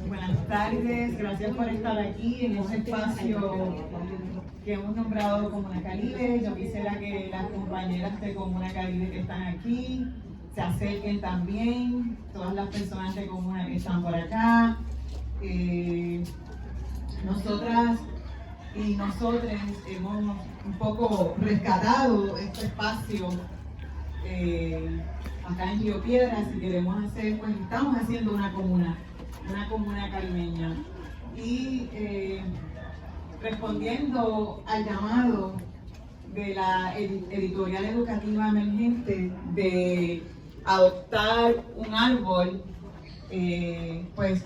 Buenas tardes, gracias por estar aquí en este espacio que hemos nombrado Comuna Caribe. Yo quisiera que las compañeras de Comuna Caribe que están aquí se acerquen también, todas las personas de Comuna que están por acá. Nosotras y nosotros hemos un poco rescatado este espacio acá en Río Piedras y queremos hacer, pues estamos haciendo una comuna caribeña y respondiendo al llamado de la editorial educativa emergente de adoptar un árbol, pues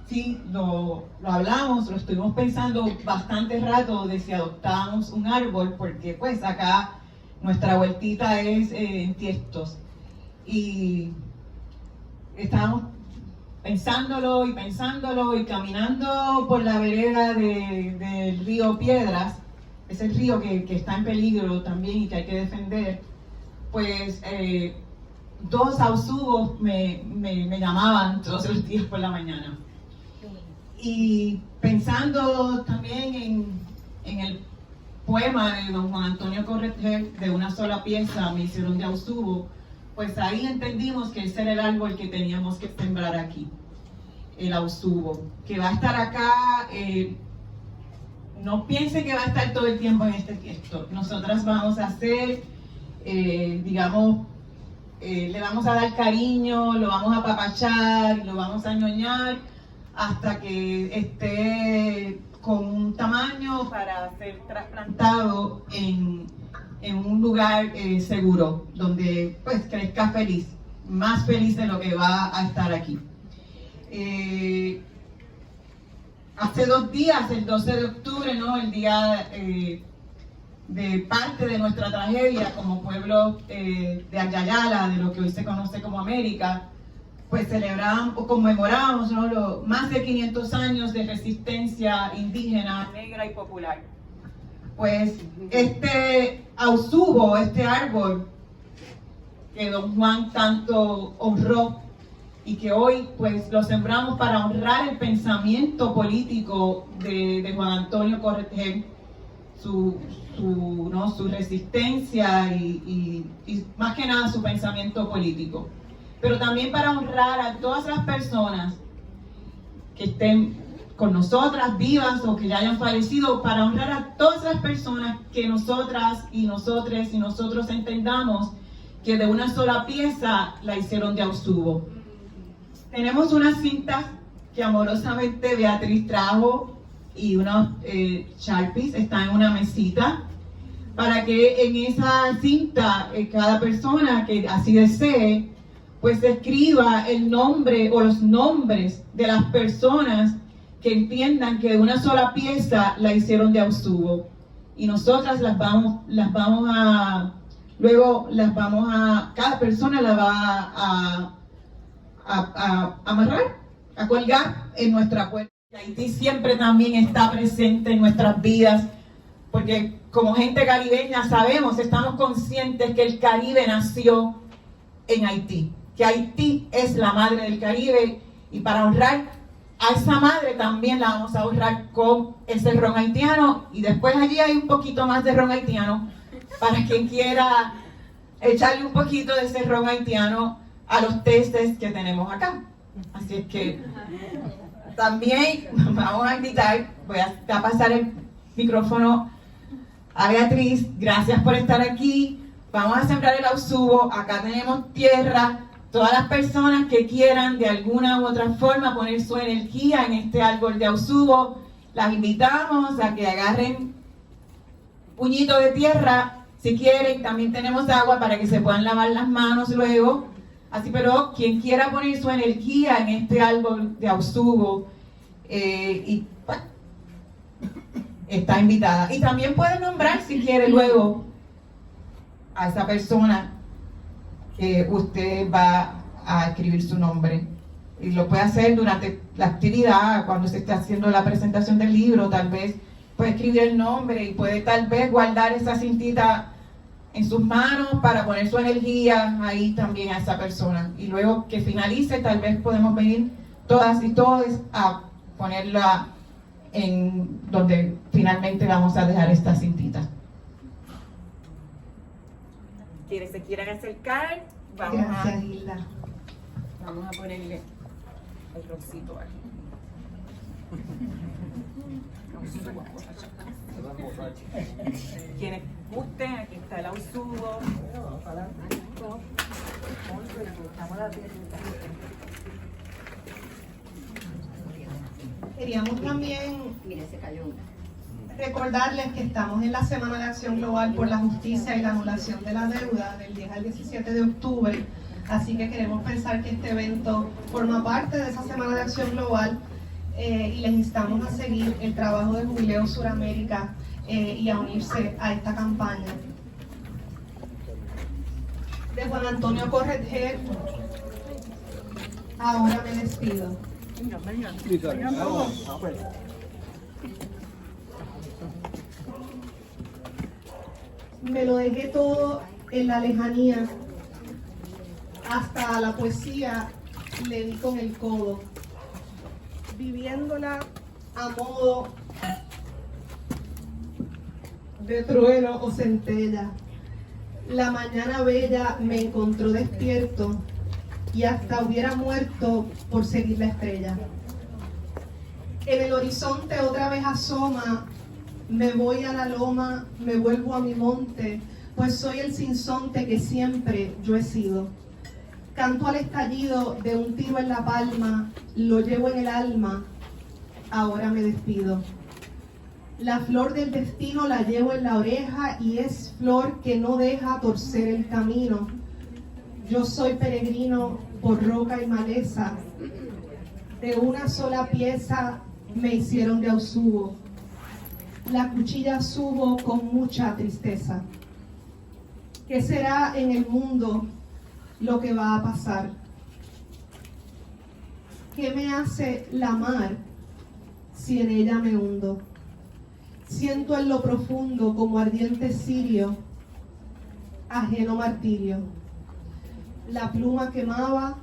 sí, lo hablamos, lo estuvimos pensando bastante rato de si adoptábamos un árbol, porque pues acá nuestra vueltita es en Tiestos y estábamos pensándolo y caminando por la vereda del río Piedras, ese río que está en peligro también y que hay que defender, pues dos auzubos me llamaban todos los días por la mañana. Y pensando también en el poema de don Juan Antonio Corretjer, de una sola pieza me hicieron de auzubo, pues ahí entendimos que ese era el árbol que teníamos que sembrar aquí, el auzubo, que va a estar acá. No piense que va a estar todo el tiempo en este texto. Nosotras vamos a hacer, digamos, le vamos a dar cariño, lo vamos a apapachar, lo vamos a ñoñar hasta que esté con un tamaño para ser trasplantado en un lugar seguro, donde pues crezca feliz, más feliz de lo que va a estar aquí. Hace 2 días, el 12 de octubre, ¿no? El día de parte de nuestra tragedia como pueblo de Ayayala, de lo que hoy se conoce como América, pues celebramos o conmemoramos, ¿no? Más de 500 años de resistencia indígena, negra y popular. Pues este auzubo, este árbol que don Juan tanto honró y que hoy pues lo sembramos para honrar el pensamiento político de Juan Antonio Corretjer, su resistencia y más que nada su pensamiento político. Pero también para honrar a todas las personas que estén con nosotras, vivas o que ya hayan fallecido, para honrar a todas las personas que nosotras y nosotres y nosotros entendamos que de una sola pieza la hicieron de auzubo. Tenemos unas cintas que amorosamente Beatriz trajo y unos Sharpies, están en una mesita, para que en esa cinta cada persona que así desee, pues escriba el nombre o los nombres de las personas que entiendan que de una sola pieza la hicieron de auzubo. Y nosotras cada persona la va a amarrar, a colgar en nuestra puerta. Haití siempre también está presente en nuestras vidas, porque como gente caribeña sabemos, estamos conscientes que el Caribe nació en Haití, que Haití es la madre del Caribe, y para honrar a esa madre también la vamos a honrar con ese ron haitiano, y después allí hay un poquito más de ron haitiano para quien quiera echarle un poquito de ese ron haitiano a los testes que tenemos acá. Así es que también vamos a invitar, voy a pasar el micrófono a Beatriz. Gracias por estar aquí. Vamos a sembrar el auzubo. Acá tenemos tierra. Todas las personas que quieran de alguna u otra forma poner su energía en este árbol de auzubo, las invitamos a que agarren puñito de tierra si quieren. También tenemos agua para que se puedan lavar las manos luego. Así, pero quien quiera poner su energía en este árbol de auzubo, bueno, está invitada. Y también puede nombrar si quiere luego a esa persona que usted va a escribir su nombre. Y lo puede hacer durante la actividad, cuando se esté haciendo la presentación del libro, tal vez puede escribir el nombre y puede tal vez guardar esa cintita en sus manos para poner su energía ahí también a esa persona. Y luego que finalice, tal vez podemos venir todas y todos a ponerla en donde finalmente vamos a dejar esta cintita. Quienes se quieran acercar, vamos a ponerle el rosito aquí. Quienes gusten, aquí está el ausugo. Queríamos también recordarles que estamos en la Semana de Acción Global por la Justicia y la Anulación de la Deuda del 10 al 17 de octubre. Así que queremos pensar que este evento forma parte de esa Semana de Acción Global y les instamos a seguir el trabajo de Jubileo Suramérica y a unirse a esta campaña. De Juan Antonio Corretger, ahora me despido. Me lo dejé todo en la lejanía, hasta la poesía le di con el codo, viviéndola a modo de trueno o centella. La mañana bella me encontró despierto y hasta hubiera muerto por seguir la estrella. En el horizonte otra vez asoma, me voy a la loma, me vuelvo a mi monte, pues soy el sinsonte que siempre yo he sido. Canto al estallido de un tiro en la palma, lo llevo en el alma, ahora me despido. La flor del destino la llevo en la oreja y es flor que no deja torcer el camino. Yo soy peregrino por roca y maleza, de una sola pieza me hicieron de ausugo. La cuchilla subo con mucha tristeza. ¿Qué será en el mundo lo que va a pasar? ¿Qué me hace la mar si en ella me hundo? Siento en lo profundo como ardiente cirio, ajeno martirio. La pluma quemaba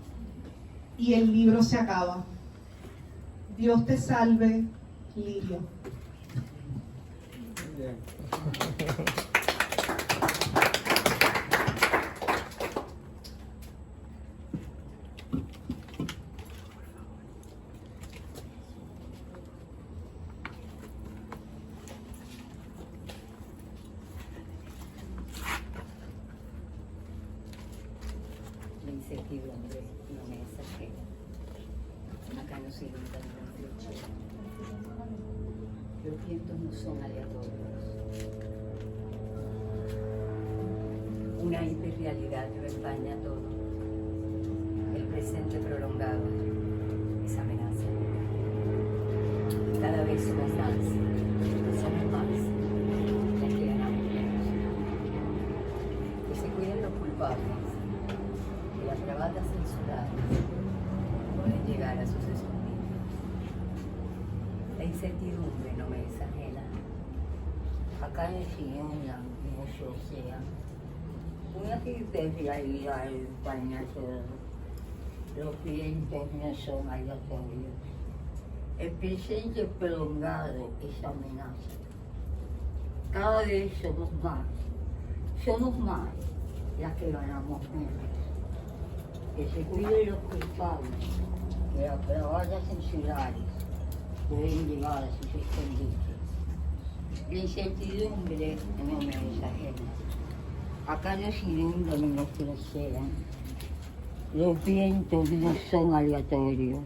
y el libro se acaba. Dios te salve, Lirio. La incertidumbre no me es ajena. Acá no se inunda una flecha. Los vientos no son aleatorios. Una hiperrealidad lo empaña todo. El presente prolongado es amenaza. Cada vez somos más las que ganamos menos. Que se cuiden los culpables. Las bravatas censuradas pueden llegar a sus escondites. La incertidumbre no me es ajena. Acá en el sillón blanco sea una hiperrealidad empaña todo. Los vientos no son aleatorios. El presente prolongado es amenaza. Cada vez somos más las que ganamos menos. Que se cuiden los culpables, que las bravatas censuradas pueden llegar a sus escondites. La incertidumbre no me es ajena. Acá no se inundan los que desean. Los vientos no son aleatorios.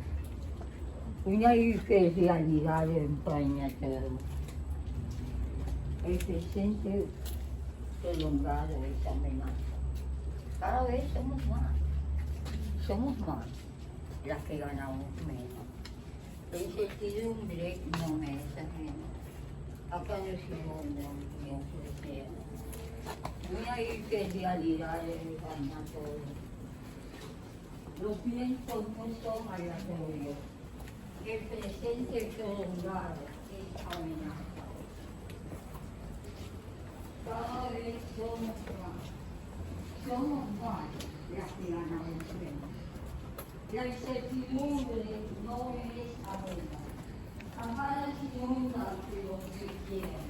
Una hiperrealidad empaña todo. El presente prolongado es amenaza. Cada vez somos más las que ganamos menos. La incertidumbre no me es ajena. Acá no se inundan ni ofrecen. Una hiperrealidad empaña todo. Los vientos no son aleatorios. El presente prolongado es amenaza. Cada vez somos más las que ganamos menos. La incertidumbre no es ajena. Ampara sin inundar que lo que quieren.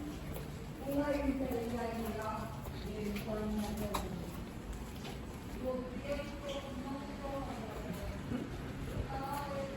Una integridad de información. Los tiempos no son cada vez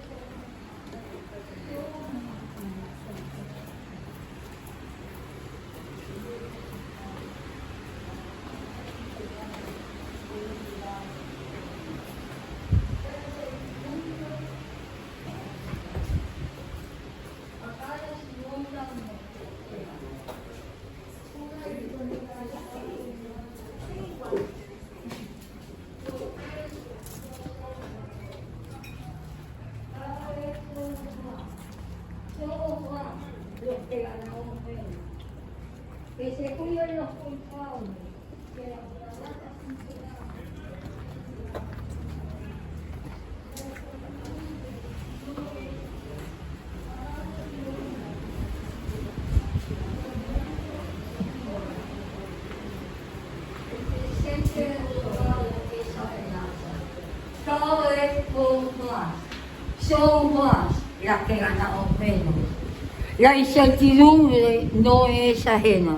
los que ganamos menos. Que se cuiden los culpables, que la plata sincera. Siempre hemos logrado esa amenaza. Cada vez son más las que ganamos menos. La incertidumbre no es ajena.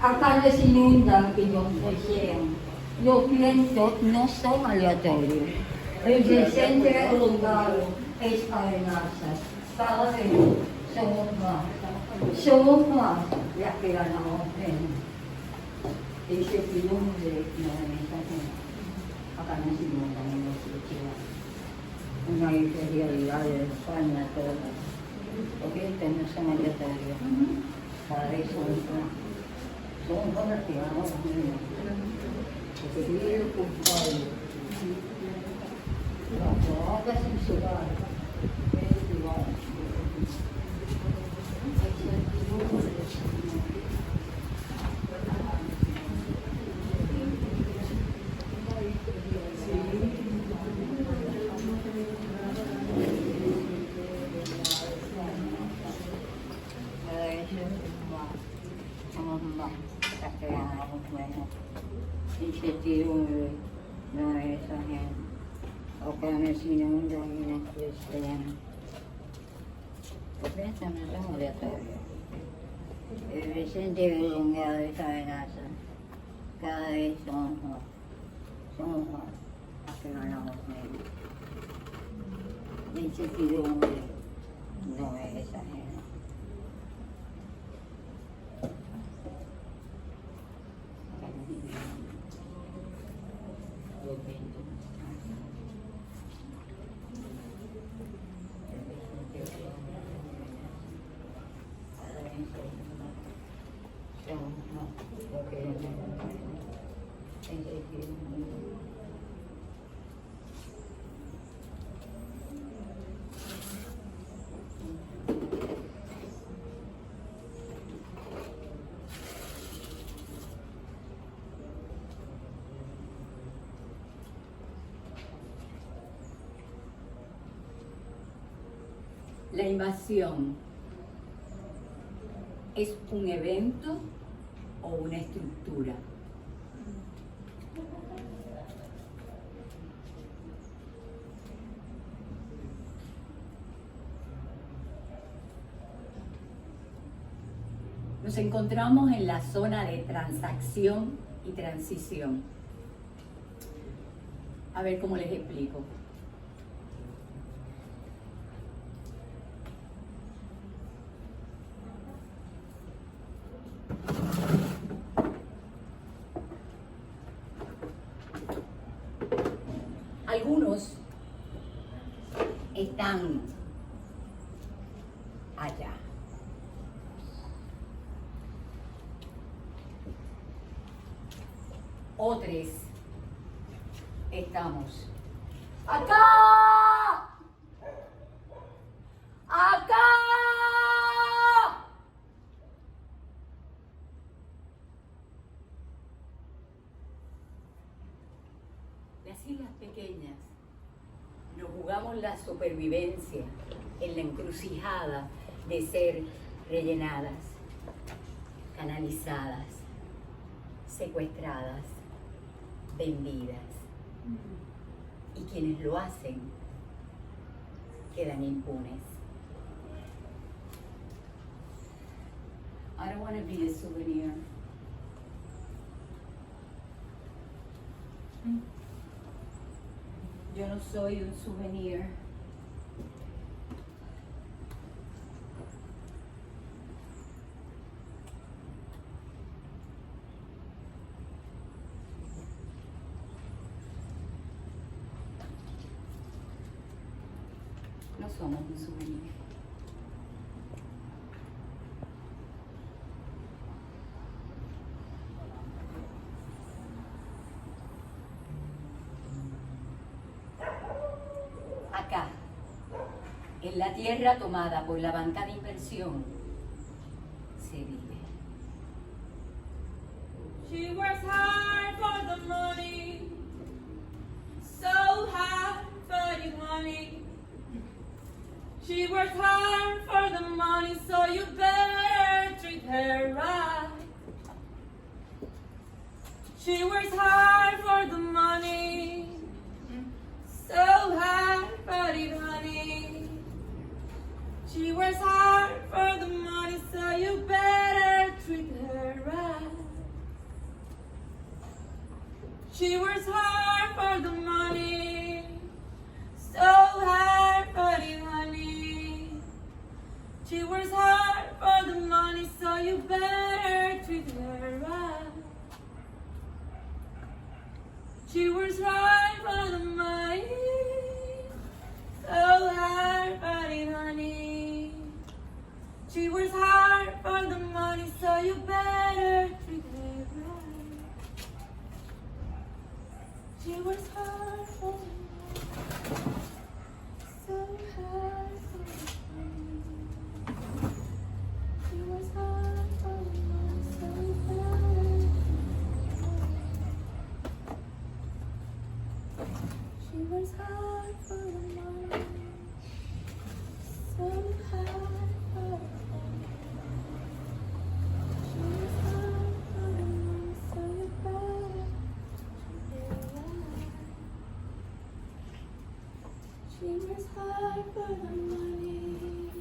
Acá les inundan y nos desean. Los vientos no son aleatorios. El presente prolongado es amenaza. Cada vez somos más. Somos más las que ganamos menos. La incertidumbre no es ajena. Acá nos inundan y nos desean. Una inferioridad de España toda. Porque estos no son aleatorios. Cada vez son cosas que ganamos menos. Porque tiene el culpable. La boca censurar es igual. Somos más las que ganamos menos. Incertidumbre no es ajena. Acá nos inundan y nos desean. Porque esto no son aleatorios. El presente prolongado es amenaza. Cada vez somos más las que ganamos menos. La incertidumbre no es ajena. La invasión es un evento o una estructura. Nos encontramos en la zona de transacción y transición. A ver cómo les explico. Algunos están allá. Otros estamos acá. Acá. Las islas pequeñas nos jugamos la supervivencia en la encrucijada de ser rellenadas, canalizadas, secuestradas, vendidas. Y quienes lo hacen quedan impunes. I don't want to be a souvenir. Yo no soy un souvenir. No somos un souvenir. Acá, en la tierra tomada por la banca de inversión, se vive. She works hard for the money, so hard for the money. She works hard for the money, so you better treat her right. She works hard for the money, so hard for the money. She works hard for the money, so you better treat her right. She works hard for the money, so hard for the money. She works hard for the money, so you better treat her right. She works hard for the money, so hard for the money. She works hard for the money, so you better treat her right. She works hard for the money, so hard for the money. She works hard for the money, so you better. She works hard for the money, so hard for the money. She works hard for the money, so you better treat her right. She works hard for the money,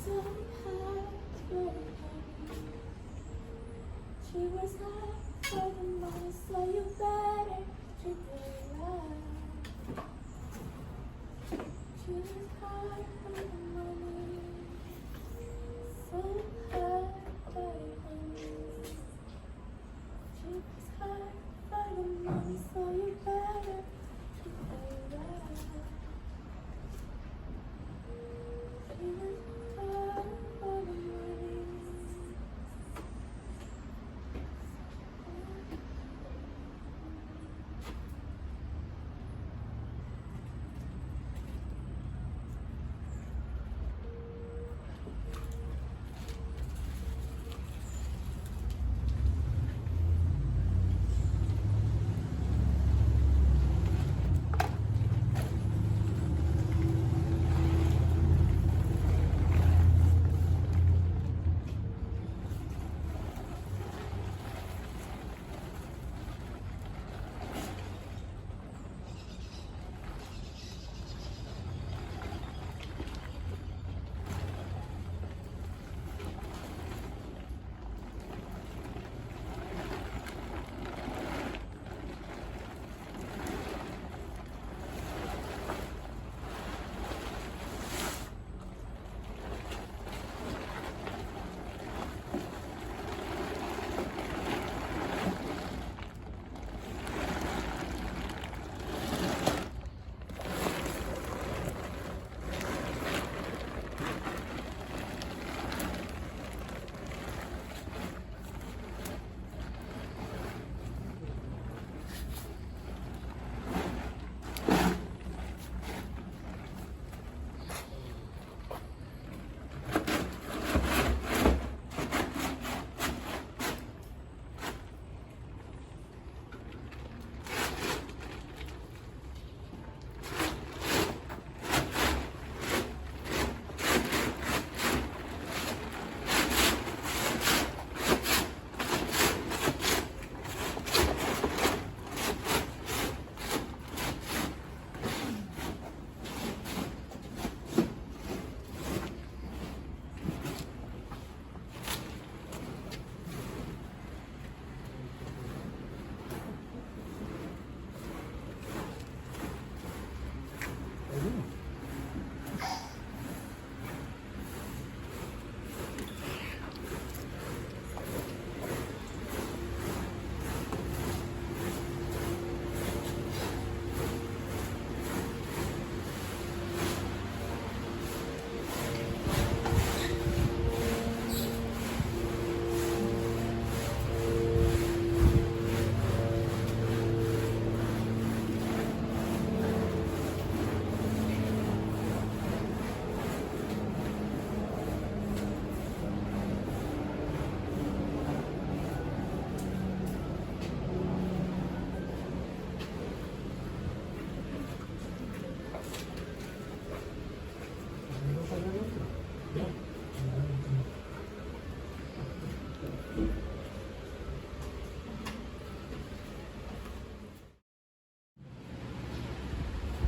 so hard for the money. She works hard for the money, so you better treat her right. She works hard for the money, so hard for the money. She works hard for the money, so you better treat her right. She works hard for the money.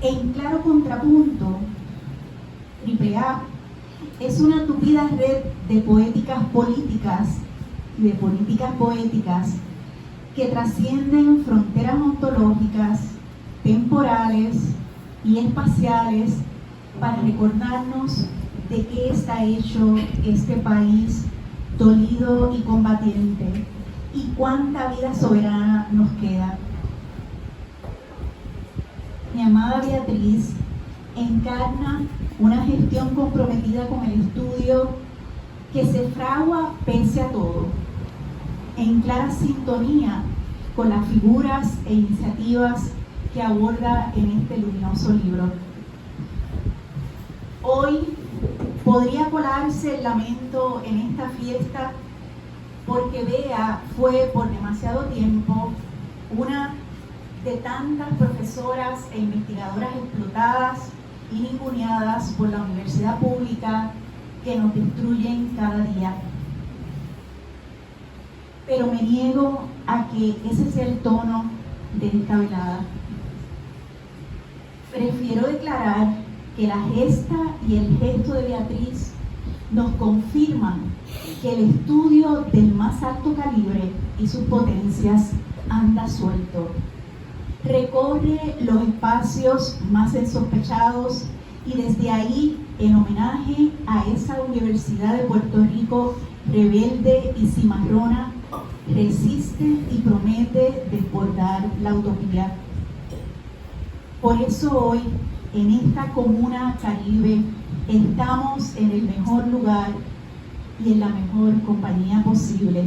En claro contrapunto, AAA es una tupida red de poéticas políticas y de políticas poéticas que trascienden fronteras ontológicas, temporales y espaciales para recordarnos de qué está hecho este país dolido y combatiente y cuánta vida soberana nos queda. Mi amada Beatriz encarna una gestión comprometida con el estudio que se fragua pese a todo, en clara sintonía con las figuras e iniciativas que aborda en este luminoso libro. Hoy podría colarse el lamento en esta fiesta porque Bea fue por demasiado tiempo una de tantas profesoras e investigadoras explotadas y ninguneadas por la universidad pública que nos destruyen cada día. Pero me niego a que ese sea el tono de esta velada. Prefiero declarar que la gesta y el gesto de Beatriz nos confirman que el estudio del más alto calibre y sus potencias anda suelto. Recorre los espacios más insospechados y desde ahí, en homenaje a esa Universidad de Puerto Rico rebelde y cimarrona, resiste y promete desbordar la utopía. Por eso hoy, en esta comuna Caribe, estamos en el mejor lugar y en la mejor compañía posible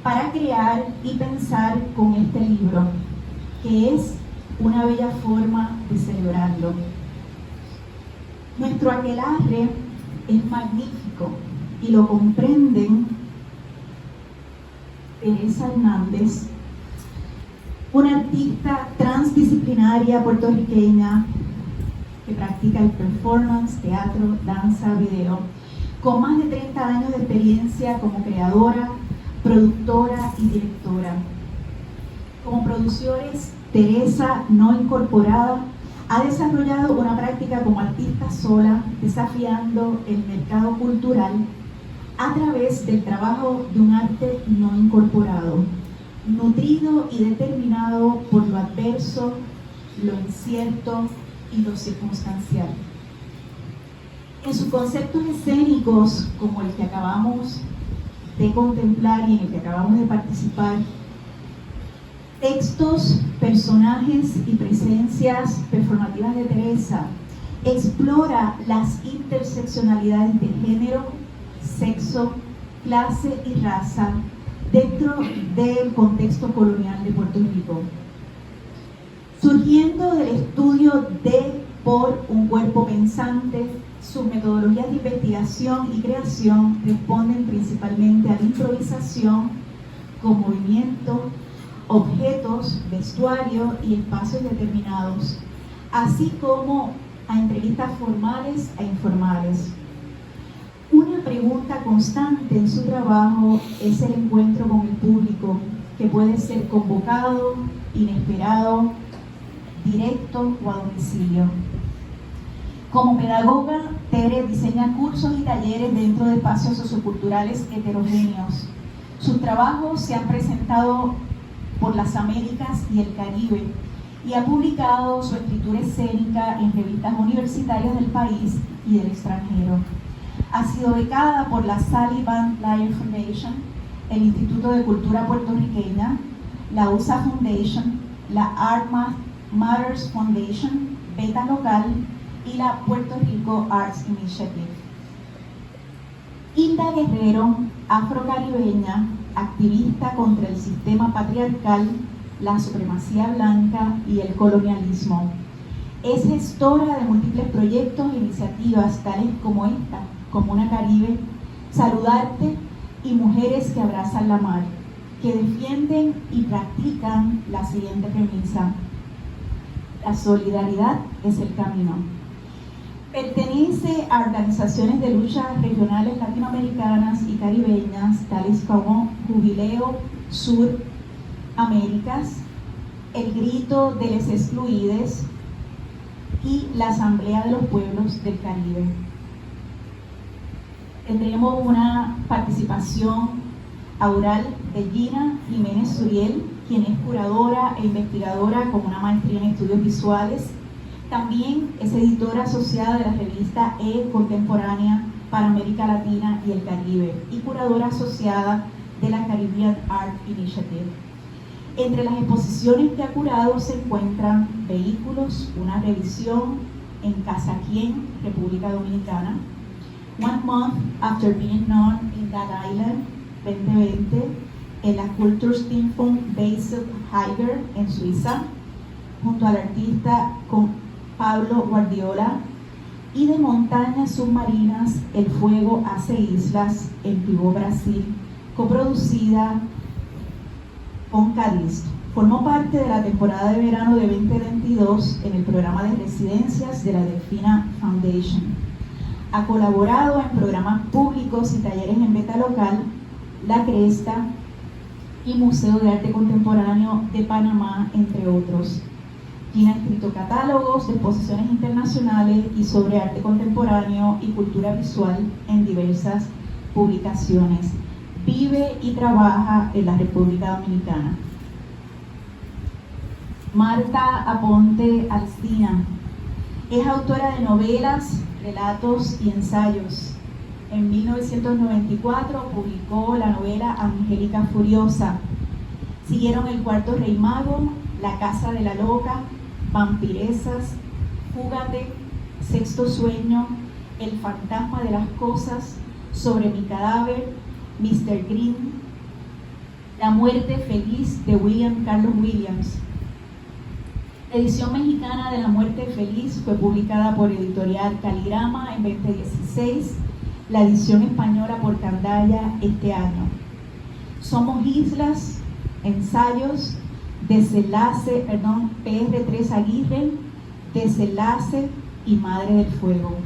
para crear y pensar con este libro, que es una bella forma de celebrarlo. Nuestro aquelarre es magnífico y lo comprenden Teresa Hernández, una artista transdisciplinaria puertorriqueña que practica el performance, teatro, danza, video, con más de 30 años de experiencia como creadora, productora y directora. Como productores, Teresa No Incorporada ha desarrollado una práctica como artista sola, desafiando el mercado cultural a través del trabajo de un arte no incorporado, nutrido y determinado por lo adverso, lo incierto y lo circunstancial. En sus conceptos escénicos, como el que acabamos de contemplar y en el que acabamos de participar, textos, personajes y presencias performativas de Teresa explora las interseccionalidades de género, sexo, clase y raza dentro del contexto colonial de Puerto Rico. Surgiendo del estudio de por un cuerpo pensante, sus metodologías de investigación y creación responden principalmente a la improvisación con movimiento, objetos, vestuario y espacios determinados, así como a entrevistas formales e informales. Una pregunta constante en su trabajo es el encuentro con el público, que puede ser convocado, inesperado, directo o a domicilio. Como pedagoga, Tere diseña cursos y talleres dentro de espacios socioculturales heterogéneos. Sus trabajos se han presentado por las Américas y el Caribe y ha publicado su escritura escénica en revistas universitarias del país y del extranjero. Ha sido becada por la Sally Van Laer Foundation, el Instituto de Cultura Puertorriqueña, la USA Foundation, la Art Matters Foundation, Beta Local y la Puerto Rico Arts Initiative. Hilda Guerrero, afrocaribeña, activista contra el sistema patriarcal, la supremacía blanca y el colonialismo. Es gestora de múltiples proyectos e iniciativas tales como esta, Comuna Caribe, Saludarte y Mujeres que Abrazan la Mar, que defienden y practican la siguiente premisa: la solidaridad es el camino. Pertenece a organizaciones de lucha regionales latinoamericanas y caribeñas, tales como Jubileo Sur Américas, El Grito de les Excluides, y la Asamblea de los Pueblos del Caribe. Tendremos una participación aural de Gina Jiménez Suriel, quien es curadora e investigadora con una maestría en estudios visuales. También es editora asociada de la revista Contemporánea para América Latina y el Caribe y curadora asociada de la Caribbean Art Initiative. Entre las exposiciones que ha curado se encuentran Vehículos, una revisión en Casaquien, República Dominicana, One Month After Being Known in That Island, 2020, en la Kulturstiftung Basil Heiger en Suiza, junto al artista Pablo Guardiola, y de Montañas Submarinas, El Fuego Hace Islas, en Pibó, Brasil, coproducida con Cádiz. Formó parte de la temporada de verano de 2022 en el programa de residencias de la Delfina Foundation. Ha colaborado en programas públicos y talleres en Beta Local, La Cresta y Museo de Arte Contemporáneo de Panamá, entre otros. Gina ha escrito catálogos de exposiciones internacionales y sobre arte contemporáneo y cultura visual en diversas publicaciones. Vive y trabaja en la República Dominicana. Marta Aponte Alsina es autora de novelas, relatos y ensayos. En 1994 publicó la novela Angélica Furiosa. Siguieron El Cuarto Rey Mago, La Casa de la Loca, Vampiresas, Fúgate, Sexto Sueño, El Fantasma de las Cosas, Sobre mi Cadáver, Mr. Green, La Muerte Feliz de William Carlos Williams. La edición mexicana de La Muerte Feliz fue publicada por Editorial Caligrama en 2016, la edición española por Candaya este año. Somos Islas, ensayos, Desenlace, PR3 Aguirre, Desenlace y Madre del Fuego.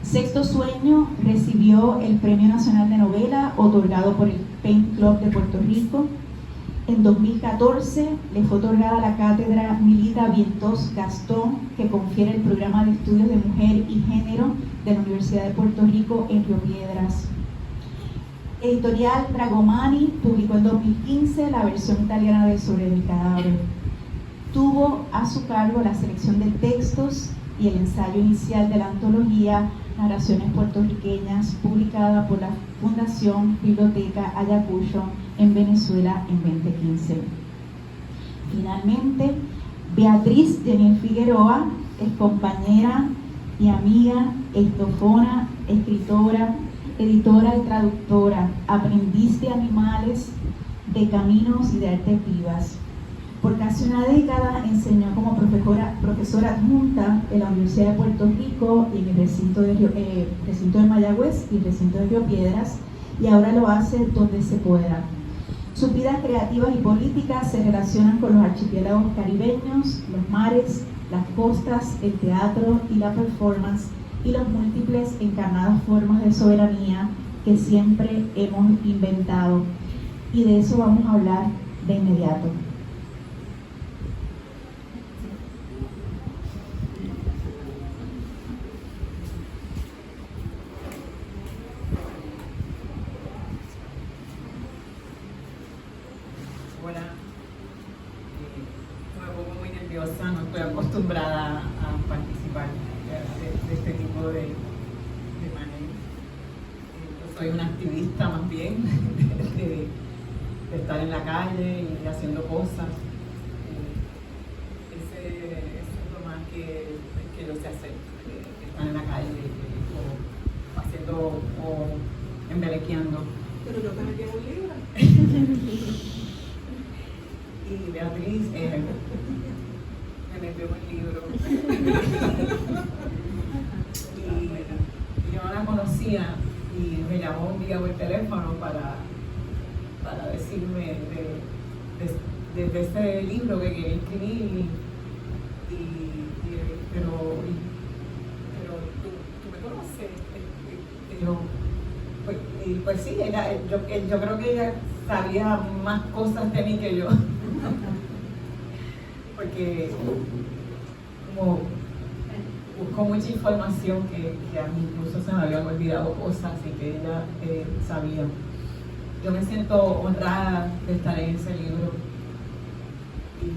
Sexto Sueño recibió el Premio Nacional de Novela otorgado por el Pen Club de Puerto Rico. En 2014 le fue otorgada la cátedra Milita Vientos Gastón, que confiere el programa de estudios de mujer y género de la Universidad de Puerto Rico en Río Piedras. Editorial Dragomani publicó en 2015 la versión italiana de Sobre mi Cadáver. Tuvo a su cargo la selección de textos y el ensayo inicial de la antología Narraciones Puertorriqueñas, publicada por la Fundación Biblioteca Ayacucho en Venezuela en 2015. Finalmente, Beatriz Jenny Figueroa es compañera y amiga, estofona, escritora, editora y traductora, aprendiz de animales, de caminos y de artes vivas. Por casi una década enseñó como profesora adjunta en la Universidad de Puerto Rico y en el recinto de Mayagüez y el recinto de Río Piedras, y ahora lo hace donde se pueda. Sus vidas creativas y políticas se relacionan con los archipiélagos caribeños, los mares, las costas, el teatro y la performance, y las múltiples encarnadas formas de soberanía que siempre hemos inventado. Y de eso vamos a hablar de inmediato. Hola, me pongo muy nerviosa, no estoy acostumbrada a participar de este tipo de manejo. Yo soy una activista más bien, de estar en la calle y haciendo cosas. Eso es lo más que yo sé hacer, estar en la calle o haciendo o embelequeando. Pero yo también tengo un libro. Y Beatriz me metió un libro. Y yo no la conocía y me llamó un día por teléfono para decirme de ese libro que quería escribir. Pero tú me conoces. Pues sí, yo creo que ella sabía más cosas de mí que yo. Porque como buscó mucha información que a mí incluso se me habían olvidado cosas y que ella sabía. Yo me siento honrada de estar en ese libro. Y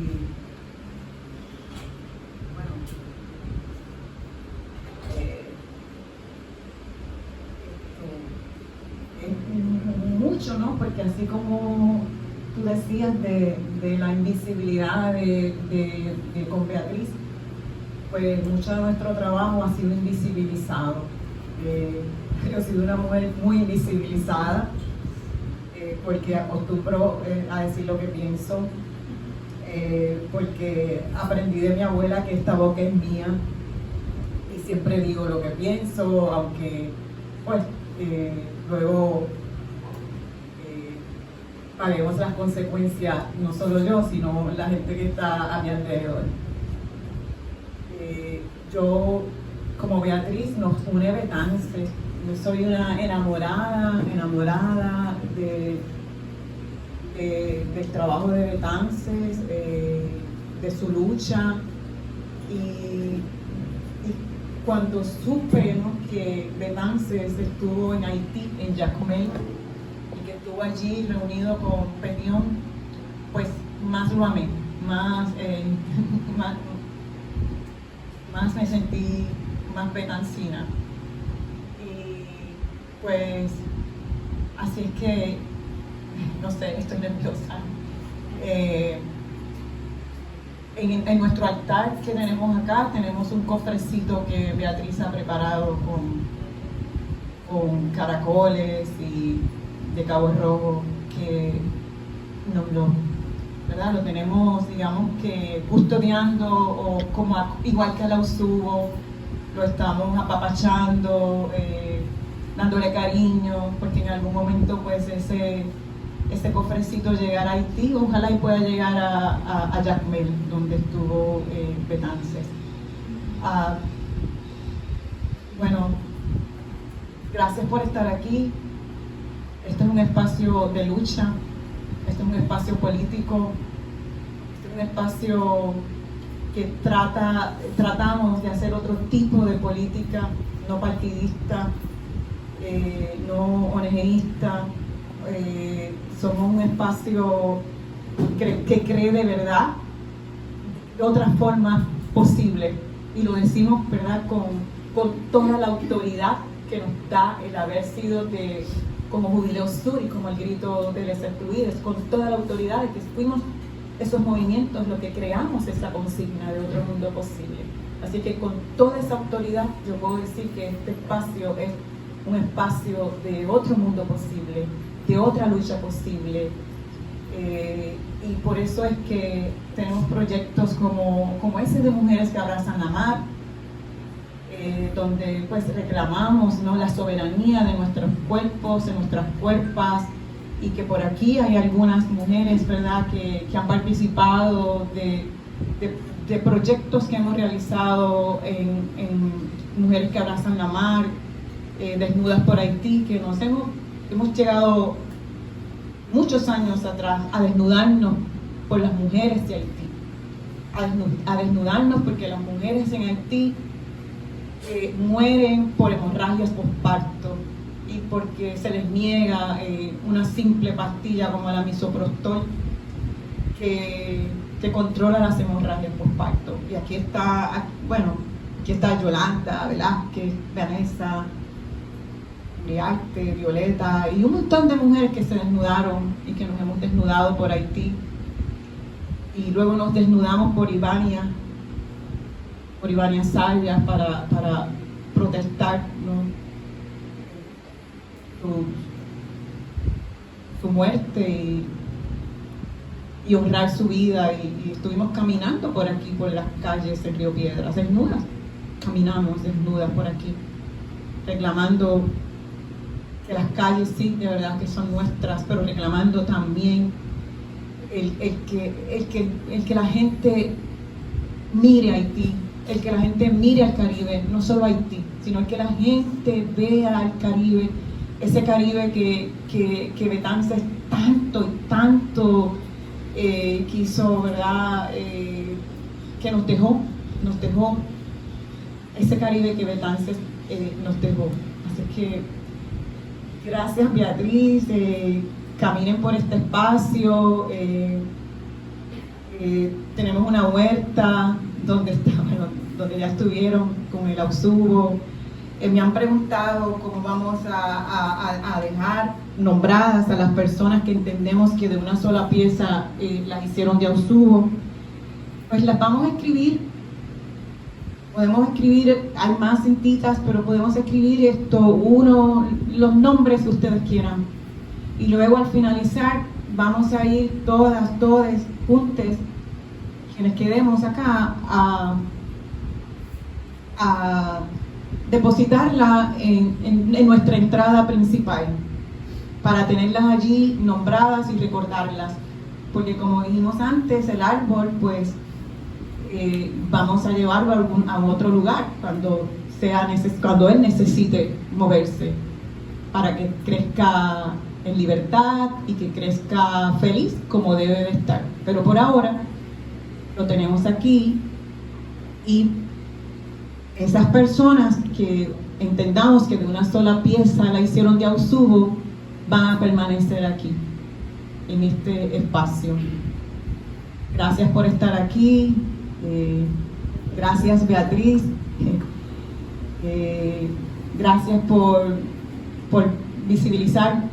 bueno, es mucho, ¿no? Porque así como tú decías de la invisibilidad con Beatriz, pues mucho de nuestro trabajo ha sido invisibilizado. Yo he sido una mujer muy invisibilizada porque acostumbro a decir lo que pienso, porque aprendí de mi abuela que esta boca es mía y siempre digo lo que pienso, aunque pues luego paguemos las consecuencias, no solo yo, sino la gente que está a mi alrededor. Yo, como Beatriz, nos une Betances. Yo soy una enamorada del trabajo de Betances, de su lucha. Y cuando supe, ¿no?, que Betances estuvo en Haití, en Jacmel, y que estuvo allí reunido con Peñón, pues más lo amé, más me sentí más betancina. Y pues así es que, no sé, estoy nerviosa. En nuestro altar que tenemos acá, tenemos un cofrecito que Beatriz ha preparado con caracoles y de Cabo Rojo, que ¿verdad? Lo tenemos, digamos, que custodiando, o igual que a la Usubo, lo estamos apapachando, dándole cariño, porque en algún momento pues ese cofrecito llegará a Haití, ojalá y pueda llegar a Jacmel, donde estuvo Betances. Bueno, gracias por estar aquí. Este es un espacio de lucha, este es un espacio político, este es un espacio que tratamos de hacer otro tipo de política, no partidista, no ONGista. Somos un espacio que cree de verdad de otras formas posibles, y lo decimos, ¿verdad?, con toda la autoridad que nos da el haber sido como Jubileo Sur y como el grito de los excluidos, con toda la autoridad de que fuimos esos movimientos los que creamos esa consigna de otro mundo posible. Así que con toda esa autoridad yo puedo decir que este espacio es un espacio de otro mundo posible, de otra lucha posible, y por eso es que tenemos proyectos como ese de Mujeres que Abrazan la Mar, donde pues reclamamos, ¿no?, la soberanía de nuestros cuerpos, de nuestras cuerpas, y que por aquí hay algunas mujeres, ¿verdad?, que han participado de proyectos que hemos realizado en Mujeres que Abrazan la Mar, Desnudas por Haití, que hemos llegado muchos años atrás a desnudarnos por las mujeres de Haití, a desnudarnos porque las mujeres en Haití mueren por hemorragias postparto y porque se les niega una simple pastilla como la misoprostol que controla las hemorragias postparto. Y aquí está Yolanda, Velázquez, Vanessa, Uriarte, Violeta y un montón de mujeres que se desnudaron y que nos hemos desnudado por Haití, y luego nos desnudamos por Ivania Sayas para protestar, ¿no?, su muerte y honrar su vida, y estuvimos caminando por aquí, por las calles de Río Piedras, desnudas, caminamos desnudas por aquí, reclamando que las calles sí, de verdad que son nuestras, pero reclamando también el que la gente mire a Haití, el que la gente mire al Caribe, no solo a Haití, sino el que la gente vea al Caribe, ese Caribe que Betances tanto quiso, ¿verdad?, que nos dejó ese Caribe que Betances nos dejó. Así que gracias, Beatriz, caminen por este espacio, tenemos una huerta donde ya estuvieron con el Ausubo. Me han preguntado cómo vamos a dejar nombradas a las personas que entendemos que de una sola pieza las hicieron de Ausubo. Pues las vamos a escribir. Podemos escribir, hay más cintitas, pero podemos escribir los nombres que ustedes quieran. Y luego al finalizar vamos a ir todas juntas, quienes quedemos acá, a depositarla en nuestra entrada principal, para tenerlas allí nombradas y recordarlas. Porque como dijimos antes, el árbol, pues, vamos a llevarlo a otro lugar cuando él necesite moverse, para que crezca en libertad y que crezca feliz como debe de estar. Pero por ahora lo tenemos aquí, y esas personas que entendamos que de una sola pieza la hicieron de Ausubo van a permanecer aquí, en este espacio. Gracias por estar aquí. Gracias, Beatriz. Gracias por visibilizar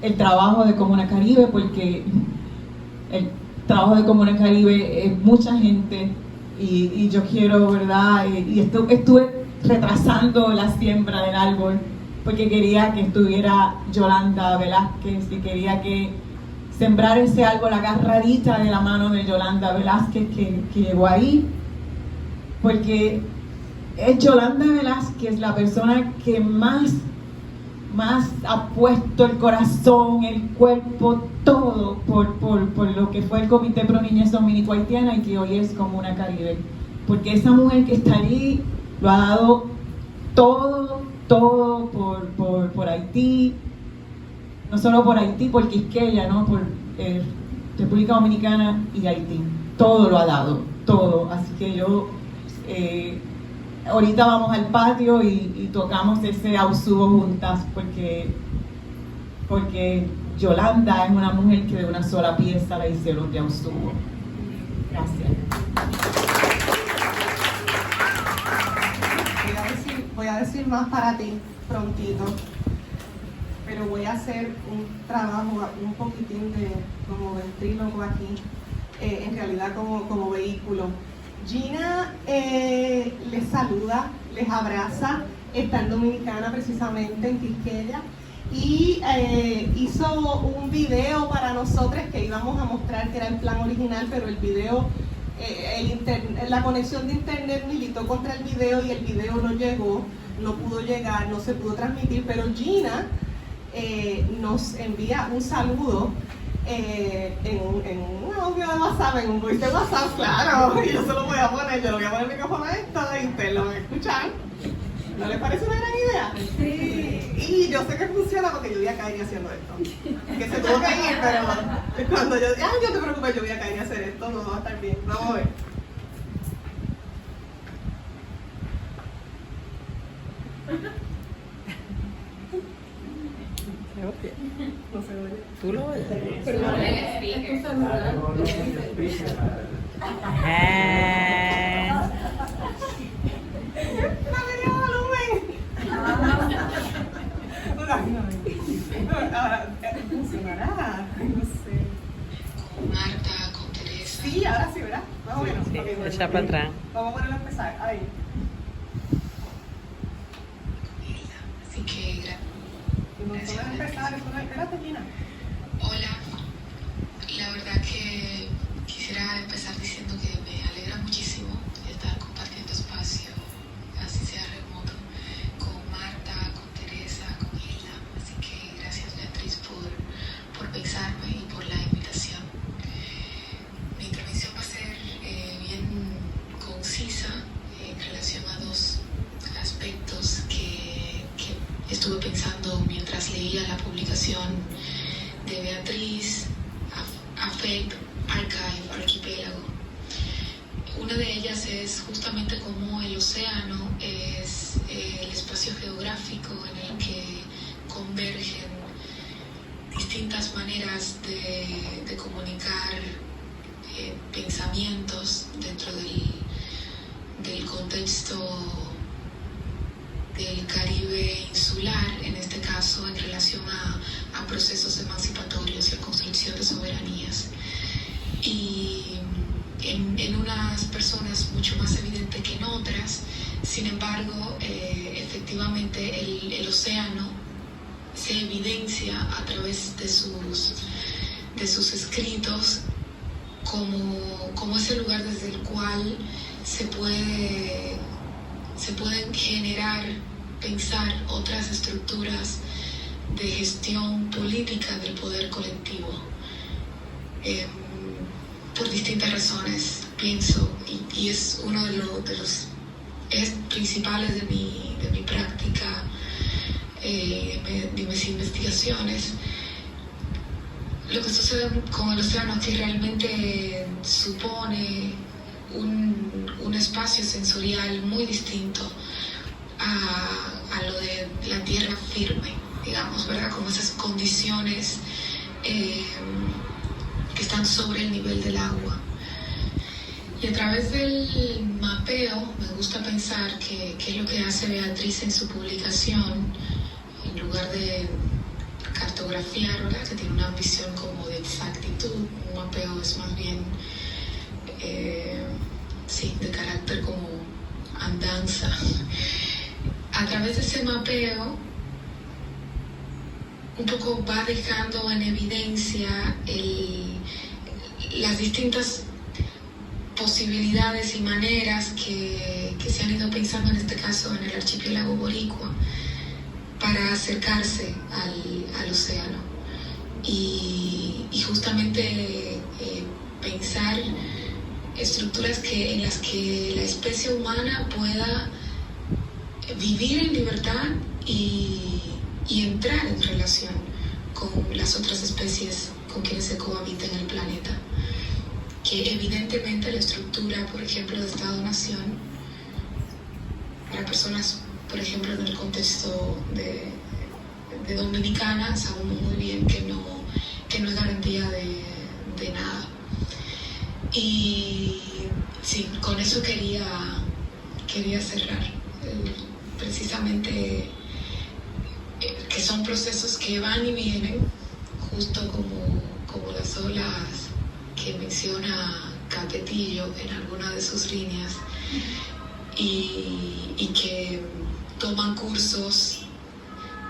el trabajo de Comuna Caribe, porque el trabajo de Comuna Caribe es mucha gente, y yo quiero, ¿verdad? Y estuve retrasando la siembra del árbol porque quería que estuviera Yolanda Velázquez, y quería que sembrar ese árbol agarradita de la mano de Yolanda Velázquez que llegó ahí, porque es Yolanda Velázquez la persona que más ha puesto el corazón, el cuerpo, todo por lo que fue el Comité Pro Niñez Dominico Haitiana, y que hoy es Comuna Caribe. Porque esa mujer que está allí lo ha dado todo por Haití, no solo por Haití, por Quisqueya, ¿no? Por República Dominicana y Haití. Todo lo ha dado, todo. Así que yo, ahorita vamos al patio y tocamos ese Ausubo juntas, porque Yolanda es una mujer que de una sola pieza la hicieron de Ausubo. Gracias. Voy a decir más para ti prontito, pero voy a hacer un trabajo un poquitín de como ventrílogo aquí, en realidad como vehículo. Gina les saluda, les abraza, está en Dominicana precisamente, en Quisqueya, y hizo un video para nosotros que íbamos a mostrar, que era el plan original, pero el video, la conexión de internet militó contra el video, y el video no llegó, no pudo llegar, no se pudo transmitir, pero Gina nos envía un saludo en un audio de WhatsApp, en un voice de WhatsApp, claro, y yo se lo voy a poner, yo le voy a poner el micrófono a esto y ustedes lo van a escuchar. ¿No les parece una gran idea? Sí. Y yo sé que funciona porque yo voy a caer haciendo esto. Que se tuvo que ir, pero cuando yo no te preocupes, yo voy a caer a hacer esto, no va a estar bien. Vamos a ver. No se oye. ¿Tú lo oyes? Pero no, es tu celular. Ahora, funcionará, no sé. Marta, con Teresa. Sí, ahora sí, ¿verdad? Más o menos. Sí, Okay, bueno, echa para atrás. Vamos a ponerlo a empezar. Ahí. Así que Vamos a empezar. Espérate, Gina. hola, la verdad que quisiera empezar diciendo que me alegra muchísimo estar compartiendo espacio, así sea remoto, con Marta, con Teresa, con Hilda. Así que gracias, Beatriz, por pensarme y por la invitación. Mi intervención va a ser bien concisa en relación a dos aspectos que estuve pensando mientras leía la publicación de Beatriz, Affect, Archive, Arquipélago. Una de ellas es justamente cómo el océano el espacio geográfico en el que convergen distintas maneras de comunicar pensamientos dentro del contexto del Caribe insular, en este caso en relación a procesos emancipatorios y a construcción de soberanías. Y en unas personas mucho más evidente que en otras, sin embargo, efectivamente el océano se evidencia a través de sus escritos como ese lugar desde el cual se pueden generar, pensar otras estructuras de gestión política del poder colectivo. Por distintas razones, pienso, y es uno de los ejes principales de mi práctica, de mis investigaciones. Lo que sucede con el océano es que realmente supone un espacio sensorial muy distinto a lo de la tierra firme, digamos, ¿verdad? Como esas condiciones que están sobre el nivel del agua. Y a través del mapeo me gusta pensar que es lo que hace Beatriz en su publicación, en lugar de cartografiar, ¿verdad? Que tiene una visión como de exactitud. Un mapeo es más bien de carácter como andanza. A través de ese mapeo un poco va dejando en evidencia las distintas posibilidades y maneras que se han ido pensando, en este caso en el archipiélago boricua, para acercarse al océano y justamente pensar estructuras en las que la especie humana pueda vivir en libertad y entrar en relación con las otras especies con quienes se cohabita en el planeta. Que evidentemente la estructura, por ejemplo, de Estado-Nación, para personas, por ejemplo, en el contexto de Dominicana, sabemos muy bien que no es garantía de nada. Y sí, con eso quería cerrar. Precisamente que son procesos que van y vienen, justo como las olas que menciona Capetillo en alguna de sus líneas, y que toman cursos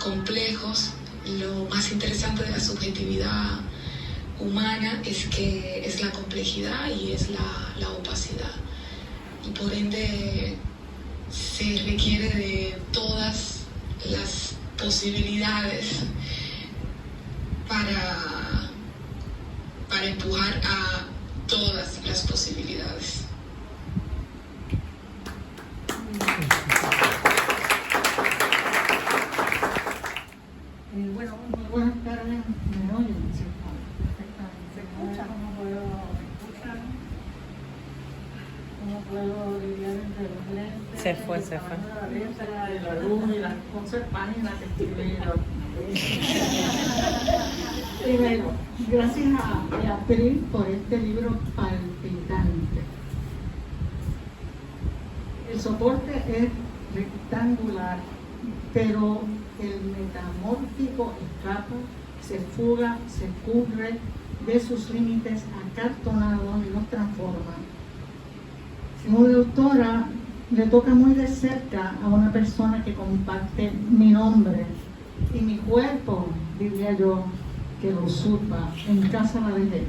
complejos. Lo más interesante de la subjetividad humana es que es la complejidad y es la opacidad, y por ende se requiere de todas las posibilidades para empujar a todas las posibilidades. Bueno, muy buenas tardes. ¿Me oyen? Sí, perfectamente. ¿Se escucha? ¿Cómo puedo escuchar? ¿Cómo puedo lidiar entre los lentes? Se fue. La letra, de la luz y las 11 páginas que escribieron. Primero, gracias a Beatriz por este libro palpitante. El soporte es rectangular, pero el metamórfico escapa, se fuga, se cubre de sus límites acartonados y los transforma. Según la autora, le toca muy de cerca a una persona que comparte mi nombre y mi cuerpo, diría yo, que lo usurpa. En casa la dejé.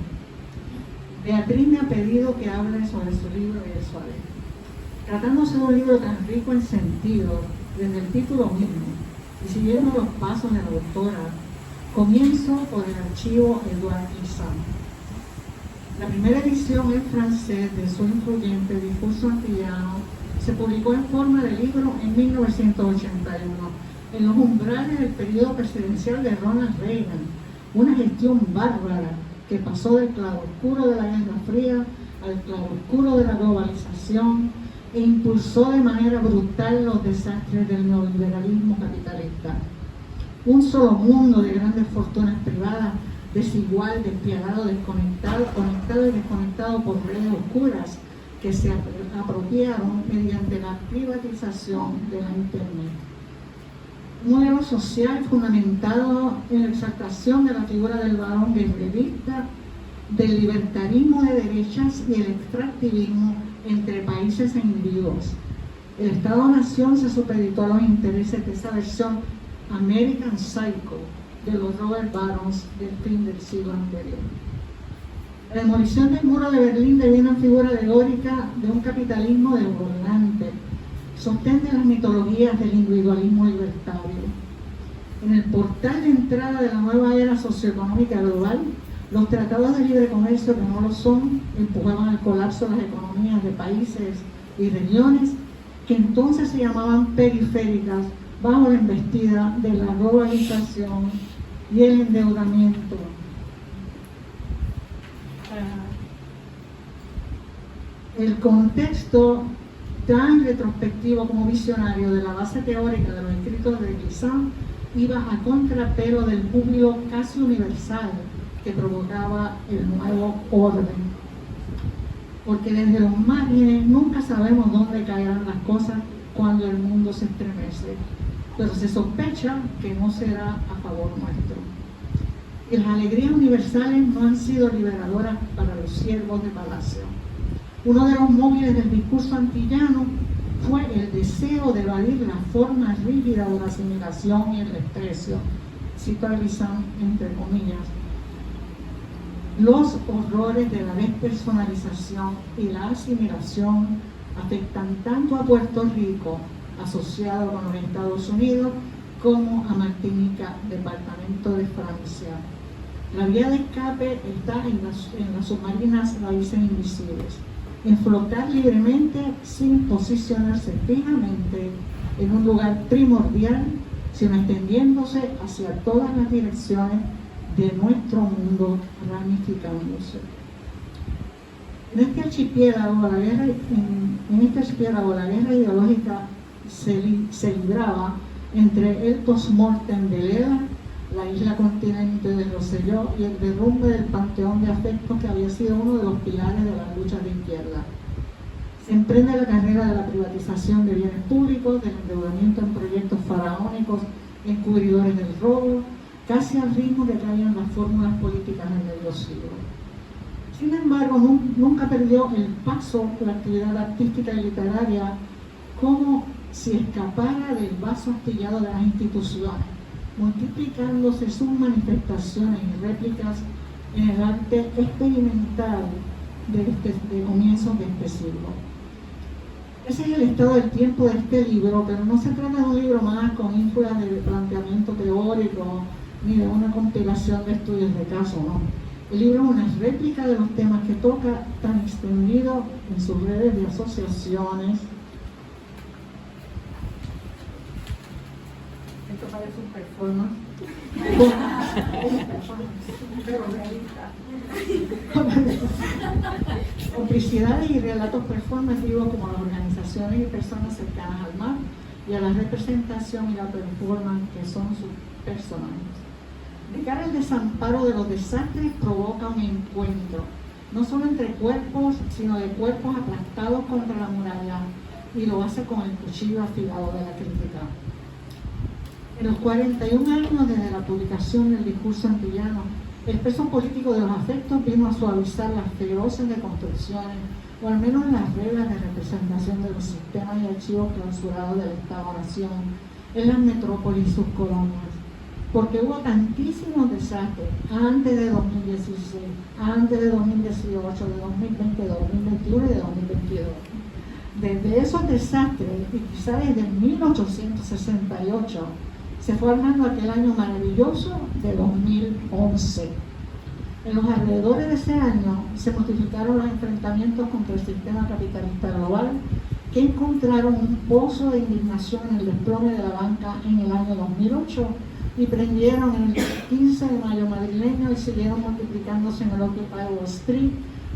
Beatriz me ha pedido que hable sobre su libro y eso haré. Tratándose de un libro tan rico en sentido, desde el título mismo, y siguiendo los pasos de la autora, comienzo por el archivo Edouard Glissant. La primera edición en francés de su influyente discurso antillano se publicó en forma de libro en 1981, en los umbrales del periodo presidencial de Ronald Reagan, una gestión bárbara que pasó del claroscuro de la Guerra Fría al claroscuro de la globalización, e impulsó de manera brutal los desastres del neoliberalismo capitalista. Un solo mundo de grandes fortunas privadas, desigual, despiadado, desconectado, conectado y desconectado por redes oscuras que se apropiaron mediante la privatización de la Internet. Un modelo social fundamentado en la exaltación de la figura del varón guerrerista, del libertarismo de derechas y el extractivismo entre países e individuos. El Estado-Nación se supeditó a los intereses de esa versión American Psycho de los Robert Barons del fin del siglo anterior. La demolición del muro de Berlín deviene una figura alegórica de un capitalismo desbordante, sostén de las mitologías del individualismo libertario. En el portal de entrada de la nueva era socioeconómica global, los tratados de libre comercio, que no lo son, empujaban al colapso de las economías de países y regiones que entonces se llamaban periféricas bajo la embestida de la globalización y el endeudamiento. El contexto tan retrospectivo como visionario de la base teórica de los escritos de Glissant iba a contrapelo del júbilo casi universal que provocaba el nuevo orden. Porque desde los márgenes nunca sabemos dónde caerán las cosas cuando el mundo se estremece, pero se sospecha que no será a favor nuestro. Y las alegrías universales no han sido liberadoras para los siervos de palacio. Uno de los móviles del discurso antillano fue el deseo de evadir la forma rígida de la asimilación y el desprecio, cito a Glissant entre comillas. Los horrores de la despersonalización y la asimilación afectan tanto a Puerto Rico, asociado con los Estados Unidos, como a Martinica, departamento de Francia. La vía de escape está en las submarinas raíces invisibles, en flotar libremente sin posicionarse fijamente en un lugar primordial, sino extendiéndose hacia todas las direcciones de nuestro mundo, ramificándose. En este archipiélago la guerra ideológica se libraba entre el postmortem de Leda, la isla continente de Rosselló y el derrumbe del panteón de afectos que había sido uno de los pilares de la lucha de izquierda. Se emprende la carrera de la privatización de bienes públicos, del endeudamiento en proyectos faraónicos, encubridores del robo, casi al ritmo que traían las fórmulas políticas del medio siglo. Sin embargo, nunca perdió el paso la actividad artística y literaria como si escapara del vaso astillado de las instituciones, multiplicándose sus manifestaciones y réplicas en el arte experimental de comienzos de este siglo. Ese es el estado del tiempo de este libro, pero no se trata de un libro más con ínfulas de planteamiento teórico ni de una compilación de estudios de caso, no. El libro es una réplica de los temas que toca, tan extendido en sus redes de asociaciones. Esto parece un performance. Pero complicidades y relatos performativos como las organizaciones y personas cercanas al mar y a la representación y la performance que son sus personajes. De cara al desamparo de los desastres provoca un encuentro, no solo entre cuerpos, sino de cuerpos aplastados contra la muralla, y lo hace con el cuchillo afilado de la crítica. En los 41 años desde la publicación del discurso antillano, el peso político de los afectos vino a suavizar las feroces deconstrucciones, o al menos las reglas de representación de los sistemas y archivos clausurados del Estado-Nación en las metrópolis y sus colonias. Porque hubo tantísimos desastres antes de 2016, antes de 2018, de 2020, de 2021 y de 2022. Desde esos desastres, y quizá desde 1868, se fue armando aquel año maravilloso de 2011. En los alrededores de ese año se multiplicaron los enfrentamientos contra el sistema capitalista global, que encontraron un pozo de indignación en el desplome de la banca en el año 2008 y prendieron el 15 de mayo madrileño y siguieron multiplicándose en el Occupy Wall Street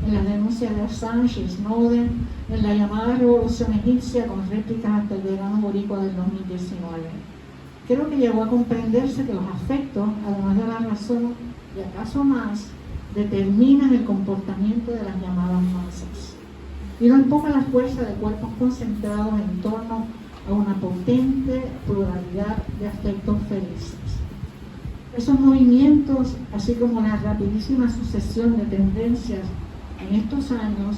en las denuncias de Assange y Snowden, en la llamada revolución egipcia con réplicas hasta el verano boricua del 2019. Creo que llegó a comprenderse que los afectos, además de la razón y acaso más, determinan el comportamiento de las llamadas masas. Y no empuja la fuerza de cuerpos concentrados en torno a una potente pluralidad de afectos felices. Esos movimientos, así como la rapidísima sucesión de tendencias en estos años,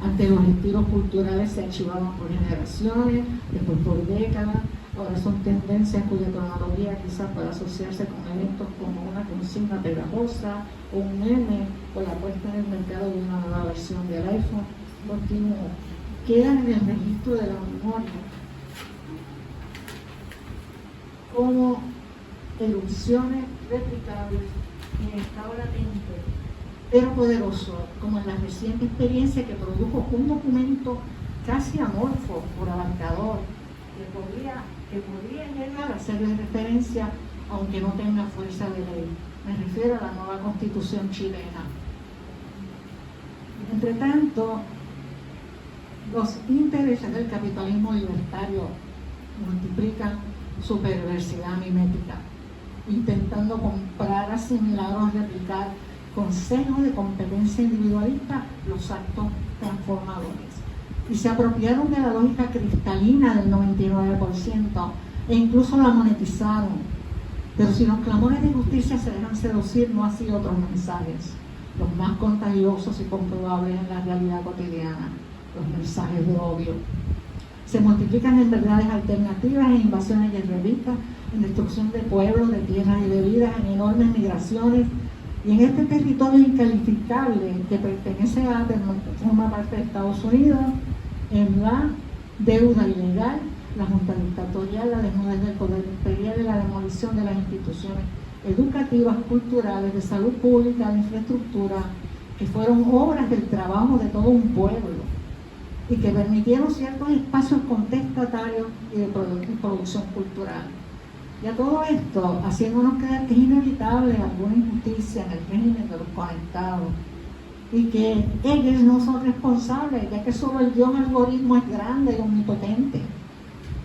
ante los estilos culturales se archivaban por generaciones, después por décadas. Ahora son tendencias cuya cronología quizás pueda asociarse con eventos como una consigna pegajosa o un meme o la puesta en el mercado de una nueva versión del iPhone. Continúo. Quedan en el registro de la memoria como erupciones replicables en estado latente, pero poderoso, como en la reciente experiencia que produjo un documento casi amorfo por abarcador, que podría llegar a ser de referencia, aunque no tenga fuerza de ley. Me refiero a la nueva Constitución chilena. Entre tanto, los intereses del capitalismo libertario multiplican su perversidad mimética, intentando comprar, asimilar o replicar con sesgo de competencia individualista los actos transformadores. Y se apropiaron de la lógica cristalina del 99% e incluso la monetizaron. Pero si los clamores de justicia se dejan seducir, no así otros mensajes, los más contagiosos y comprobables en la realidad cotidiana, los mensajes de odio. Se multiplican en verdades alternativas, en invasiones y en revistas, en destrucción de pueblos, de tierras y de vidas, en enormes migraciones. Y en este territorio incalificable que pertenece a, forma parte de Estados Unidos, en la deuda ilegal, la junta dictatorial, la desnudez del poder imperial y la demolición de las instituciones educativas, culturales, de salud pública, de infraestructura, que fueron obras del trabajo de todo un pueblo y que permitieron ciertos espacios contestatarios y de producción cultural. Y a todo esto, haciéndonos creer que es inevitable alguna injusticia en el régimen de los conectados y que ellos no son responsables, ya que solo el Dios algoritmo es grande y omnipotente.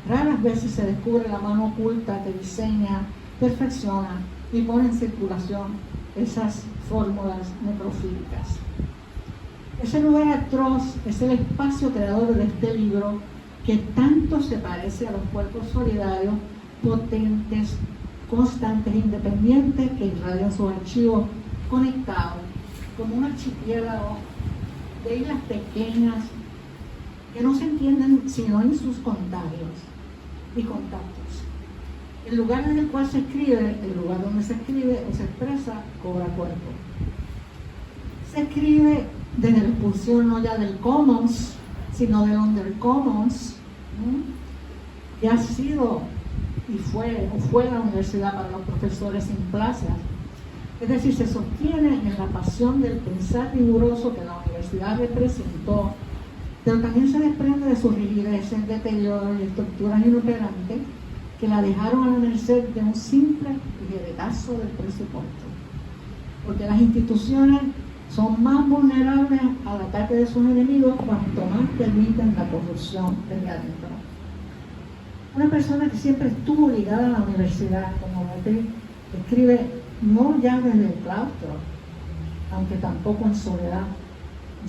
Raras veces se descubre la mano oculta que diseña, perfecciona y pone en circulación esas fórmulas necrofílicas. Ese lugar atroz es el espacio creador de este libro que tanto se parece a los cuerpos solidarios potentes, constantes, independientes, que irradian sus archivos conectados como un archipiélago de islas pequeñas que no se entienden sino en sus contagios y contactos. El lugar en el cual se escribe, el lugar donde se escribe o se expresa, cobra cuerpo. Se escribe desde la expulsión no ya del Commons, sino del Undercommons, que ha sido y fue la universidad para los profesores sin plazas. Es decir, se sostiene en la pasión del pensar riguroso que la universidad representó, pero también se desprende de su rigidez, el deterioro y estructuras inoperantes que la dejaron a la merced de un simple liderazgo del presupuesto. Porque las instituciones son más vulnerables al ataque de sus enemigos cuanto más permiten la corrupción desde adentro. Una persona que siempre estuvo ligada a la universidad, como Beatriz, escribe no ya desde el claustro, aunque tampoco en soledad,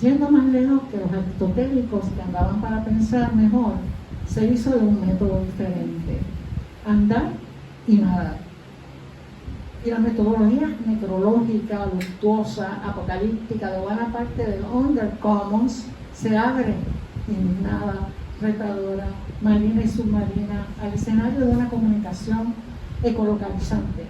yendo más lejos que los aristotélicos que andaban para pensar mejor, se hizo de un método diferente: andar y nadar. Y la metodología necrológica, luctuosa, apocalíptica de buena parte del Undercommons se abre indignada, retadora, marina y submarina al escenario de una comunicación ecolocalizante.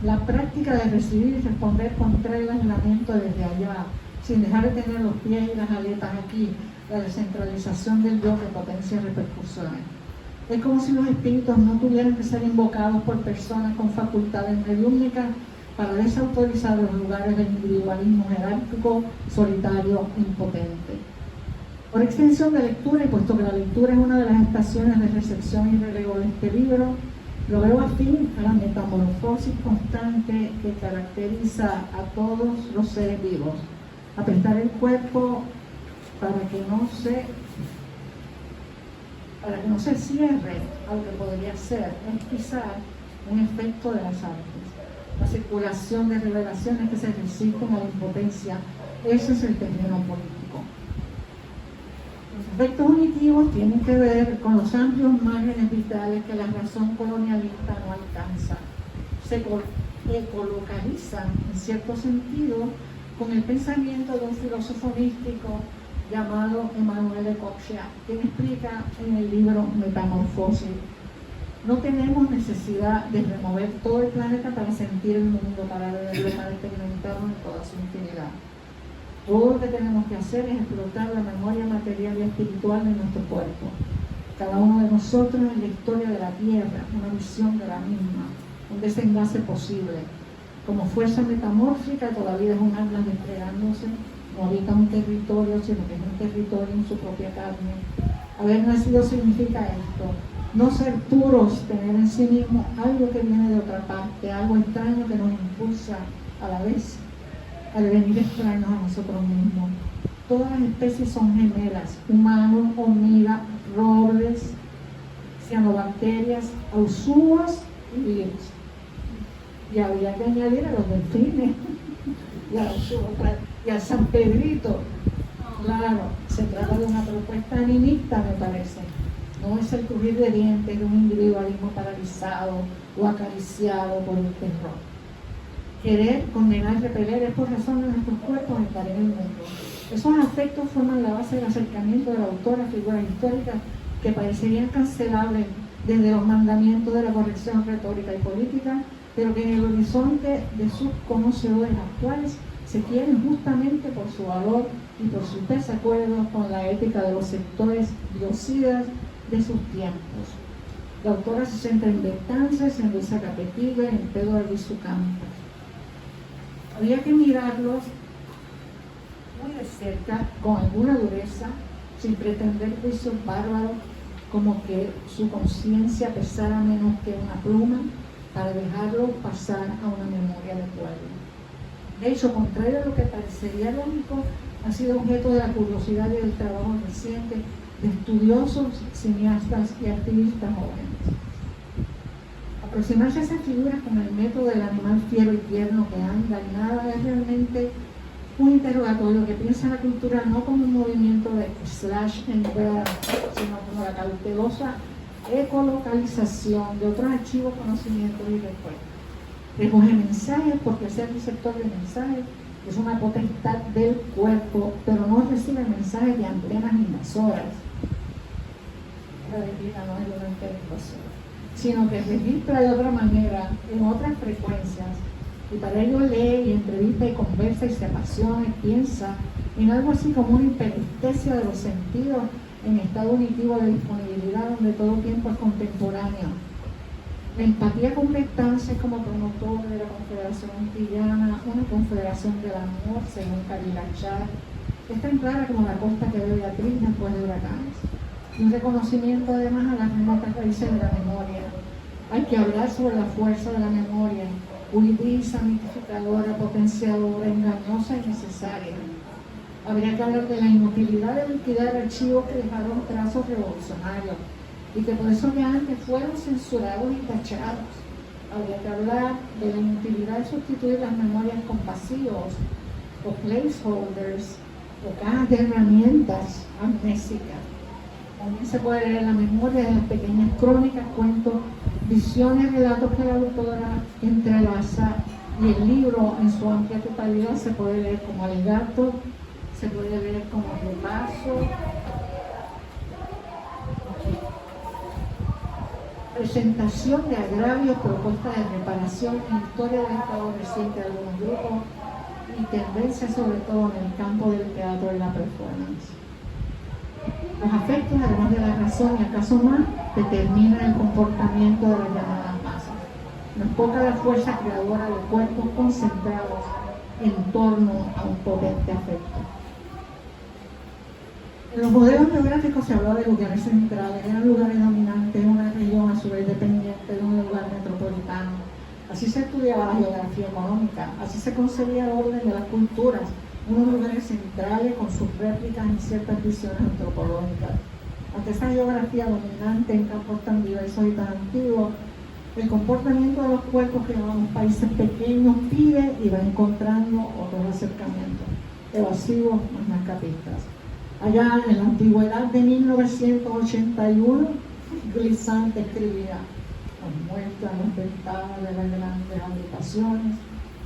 La práctica de recibir y responder con tregua y lamento desde allá, sin dejar de tener los pies y las aletas aquí, la descentralización del yo que potencia repercusiones. Es como si los espíritus no tuvieran que ser invocados por personas con facultades mediúmnicas para desautorizar los lugares del individualismo jerárquico, solitario, impotente. Por extensión de lectura, y puesto que la lectura es una de las estaciones de recepción y relevo de este libro, lo veo afín a la metamorfosis constante que caracteriza a todos los seres vivos, Apretar el cuerpo para que no se cierre a lo que podría ser, es quizá un efecto de las artes. La circulación de revelaciones que se resisten a la impotencia, ese es el terreno político. Los efectos unitivos tienen que ver con los amplios márgenes vitales que la razón colonialista no alcanza. Se ecolocalizan, en cierto sentido, con el pensamiento de un filósofo místico llamado Emmanuel de Coxia, quien explica en el libro Metamorfosis: no tenemos necesidad de remover todo el planeta para sentir el mundo, para verlo, para experimentarlo en toda su intimidad. Todo lo que tenemos que hacer es explotar la memoria material y espiritual de nuestro cuerpo. Cada uno de nosotros es la historia de la Tierra, una visión de la misma, un desenlace posible. Como fuerza metamórfica, todavía es un alma desplegándose, no habita un territorio, sino que es un territorio en su propia carne. Haber nacido significa esto: no ser puros, tener en sí mismo algo que viene de otra parte, algo extraño que nos impulsa a la vez a devenir extraños a nosotros mismos. Todas las especies son gemelas: humanos, hormigas, robles, cianobacterias, ausúas y virus. Y habría que añadir a los delfines y al San Pedrito. Claro, se trata de una propuesta animista, me parece. No es el crujir de dientes de un individualismo paralizado o acariciado por el terror. Querer, condenar y repeler es por razón de nuestros cuerpos estar en el mundo. Esos afectos forman la base del acercamiento del autor a figuras históricas que parecerían cancelables desde los mandamientos de la corrección retórica y política, pero que en el horizonte de sus conocedores actuales se quieren justamente por su valor y por sus desacuerdos con la ética de los sectores biocidas de sus tiempos. La autora se centra en Betances, en Luisa Capetillo, en Pedro Albizu Campos. Había que mirarlos muy de cerca, con alguna dureza, sin pretender juicios bárbaros, como que su conciencia pesara menos que una pluma, para dejarlo pasar a una memoria del pueblo. De hecho, contrario a lo que parecería lógico, ha sido objeto de la curiosidad y del trabajo reciente de estudiosos, cineastas y activistas jóvenes. Aproximarse a esas figuras con el método del animal fiero y tierno que anda y nada es realmente un interrogatorio que piensa la cultura no como un movimiento de slash and burn, sino como la cautelosa ecolocalización de otros archivos, conocimientos y recuerdos. Recoge mensajes porque ser receptor de mensajes es una potestad del cuerpo, pero no recibe mensajes de antenas invasoras. La retina no es una antena invasora, sino que registra de otra manera, en otras frecuencias, y para ello lee y entrevista y conversa y se apasiona y piensa en algo así como una hiperestesia de los sentidos en estado unitivo de disponibilidad donde todo tiempo es contemporáneo. La empatía con Betances como promotor de la Confederación Antillana, una confederación del amor según Karila Char, es tan clara como la costa que ve Beatriz después de huracanes. Y un reconocimiento además a las remotas raíces de la memoria. Hay que hablar sobre la fuerza de la memoria, huidiza, mitificadora, potenciadora, engañosa y necesaria. Habría que hablar de la inutilidad de liquidar archivos que dejaron trazos revolucionarios y que por eso ya antes fueron censurados y tachados. Habría que hablar de la inutilidad de sustituir las memorias con vacíos o placeholders o cajas de herramientas amnésicas. También se puede leer la memoria de las pequeñas crónicas, cuentos, visiones, relatos que la autora entrelaza, y el libro en su amplia totalidad se puede leer como alegato, se puede leer como repaso, presentación de agravios, propuesta de reparación, historia del estado reciente de algunos grupos y tendencias sobre todo en el campo del teatro y la performance. Los afectos, además de la razón y acaso más, determinan el comportamiento de las llamadas masas. No es poca la fuerza creadora de cuerpos concentrados en torno a un potente afecto. En los modelos geográficos se hablaba de lugares centrales, eran lugares dominantes, una región a su vez dependiente de un lugar metropolitano. Así se estudiaba la geografía económica, así se concebía el orden de las culturas, unos lugares centrales con sus réplicas en ciertas visiones antropológicas. Ante esa geografía dominante en campos tan diversos y tan antiguos, el comportamiento de los cuerpos que llamamos países pequeños pide y va encontrando otros acercamientos evasivos más marcapistas. Allá en la antigüedad de 1981, Glissant escribía: nos muestran las ventanas de las grandes agrupaciones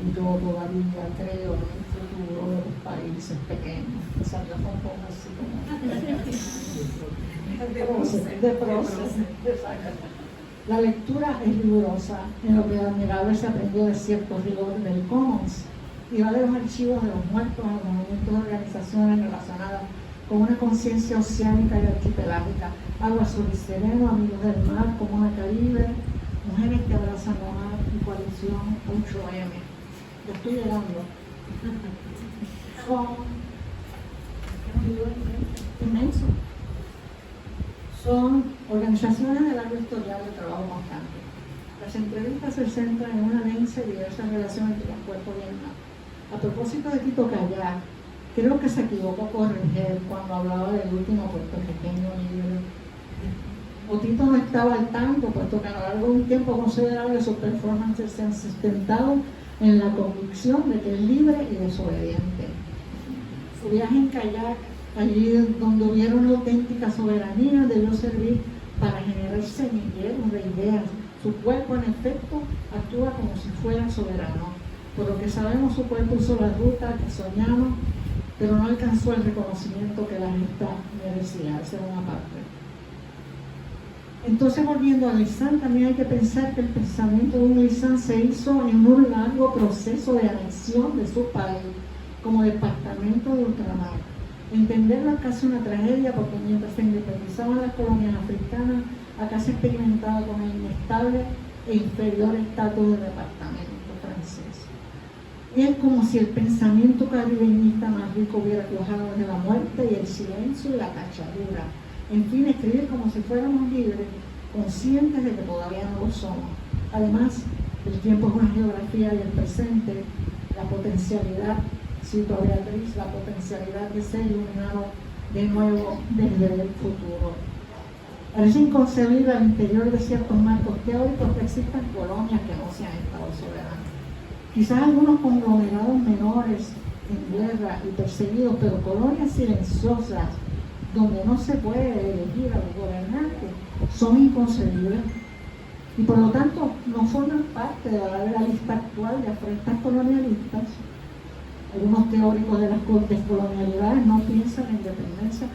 y yo todavía creo en el futuro de los países pequeños. Esa es la foto así como de proceso. La lectura es rigurosa, en lo que de admirable se aprendió de ciertos rigores del Commons, y va de los archivos de los muertos a los movimientos de organizaciones relacionadas con una conciencia oceánica y archipelágica, Agua Azul y Sereno, Amigos del Mar, Comuna Caribe, Mujeres que Abrazan la Mar y Coalición 8M. Yo estoy llegando. Son un libro inmenso. Son organizaciones de largo historial de trabajo constante. Las entrevistas se centran en una densa y diversa relación entre los cuerpos y el mar. A propósito de Tito Kayak, creo que se equivocó Correger cuando hablaba del último puertorriqueño libre. O Tito no estaba al tanto, puesto que a lo largo de un tiempo considerable sus performances se han sustentado en la convicción de que es libre y desobediente. Su viaje en kayak, allí donde hubiera una auténtica soberanía, debió servir para generar semilleros de ideas. Su cuerpo, en efecto, actúa como si fuera soberano. Por lo que sabemos, su cuerpo usó la ruta que soñamos, pero no alcanzó el reconocimiento que la gesta merecía. Esa era una parte. Entonces, volviendo a Glissant, también hay que pensar que el pensamiento de un Glissant se hizo en un largo proceso de anexión de su país como departamento de ultramar. Entenderlo es casi una tragedia, porque mientras se independizaban las colonias africanas, acá se experimentaba con el inestable e inferior estatus de departamento francés. Y es como si el pensamiento caribeñista más rico hubiera cuajado desde la muerte y el silencio y la cachadura. En fin, escribir como si fuéramos libres, conscientes de que todavía no lo somos. Además, el tiempo es una geografía y el presente, la potencialidad, cito a Beatriz, la potencialidad de ser iluminado de nuevo desde el futuro. Parece inconcebible al interior de ciertos marcos teóricos que existan colonias que no sean estados soberanos. Quizás algunos conglomerados menores en guerra y perseguidos, pero colonias silenciosas donde no se puede elegir a los gobernantes son inconcebibles y por lo tanto no forman parte de la lista actual de afrentas colonialistas. Algunos teóricos de las descolonialidades no piensan en independencia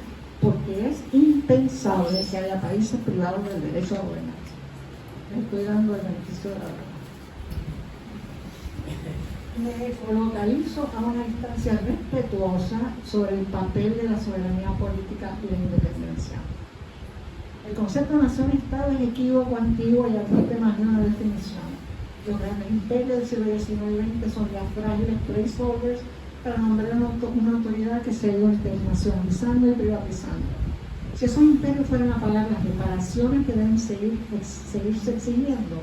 porque es impensable que haya países privados del derecho a gobernarse. Me estoy dando el beneficio de la verdad. Me localizo a una instancia respetuosa sobre el papel de la soberanía política y la independencia. El concepto de nación-estado es equívoco, antiguo y admite más de una definición. Los grandes imperios del siglo XIX y XX son ya frágiles placeholders para nombrar una autoridad que se ha ido internacionalizando y privatizando. Si esos imperios fueran a pagar las reparaciones que deben seguirse exigiendo,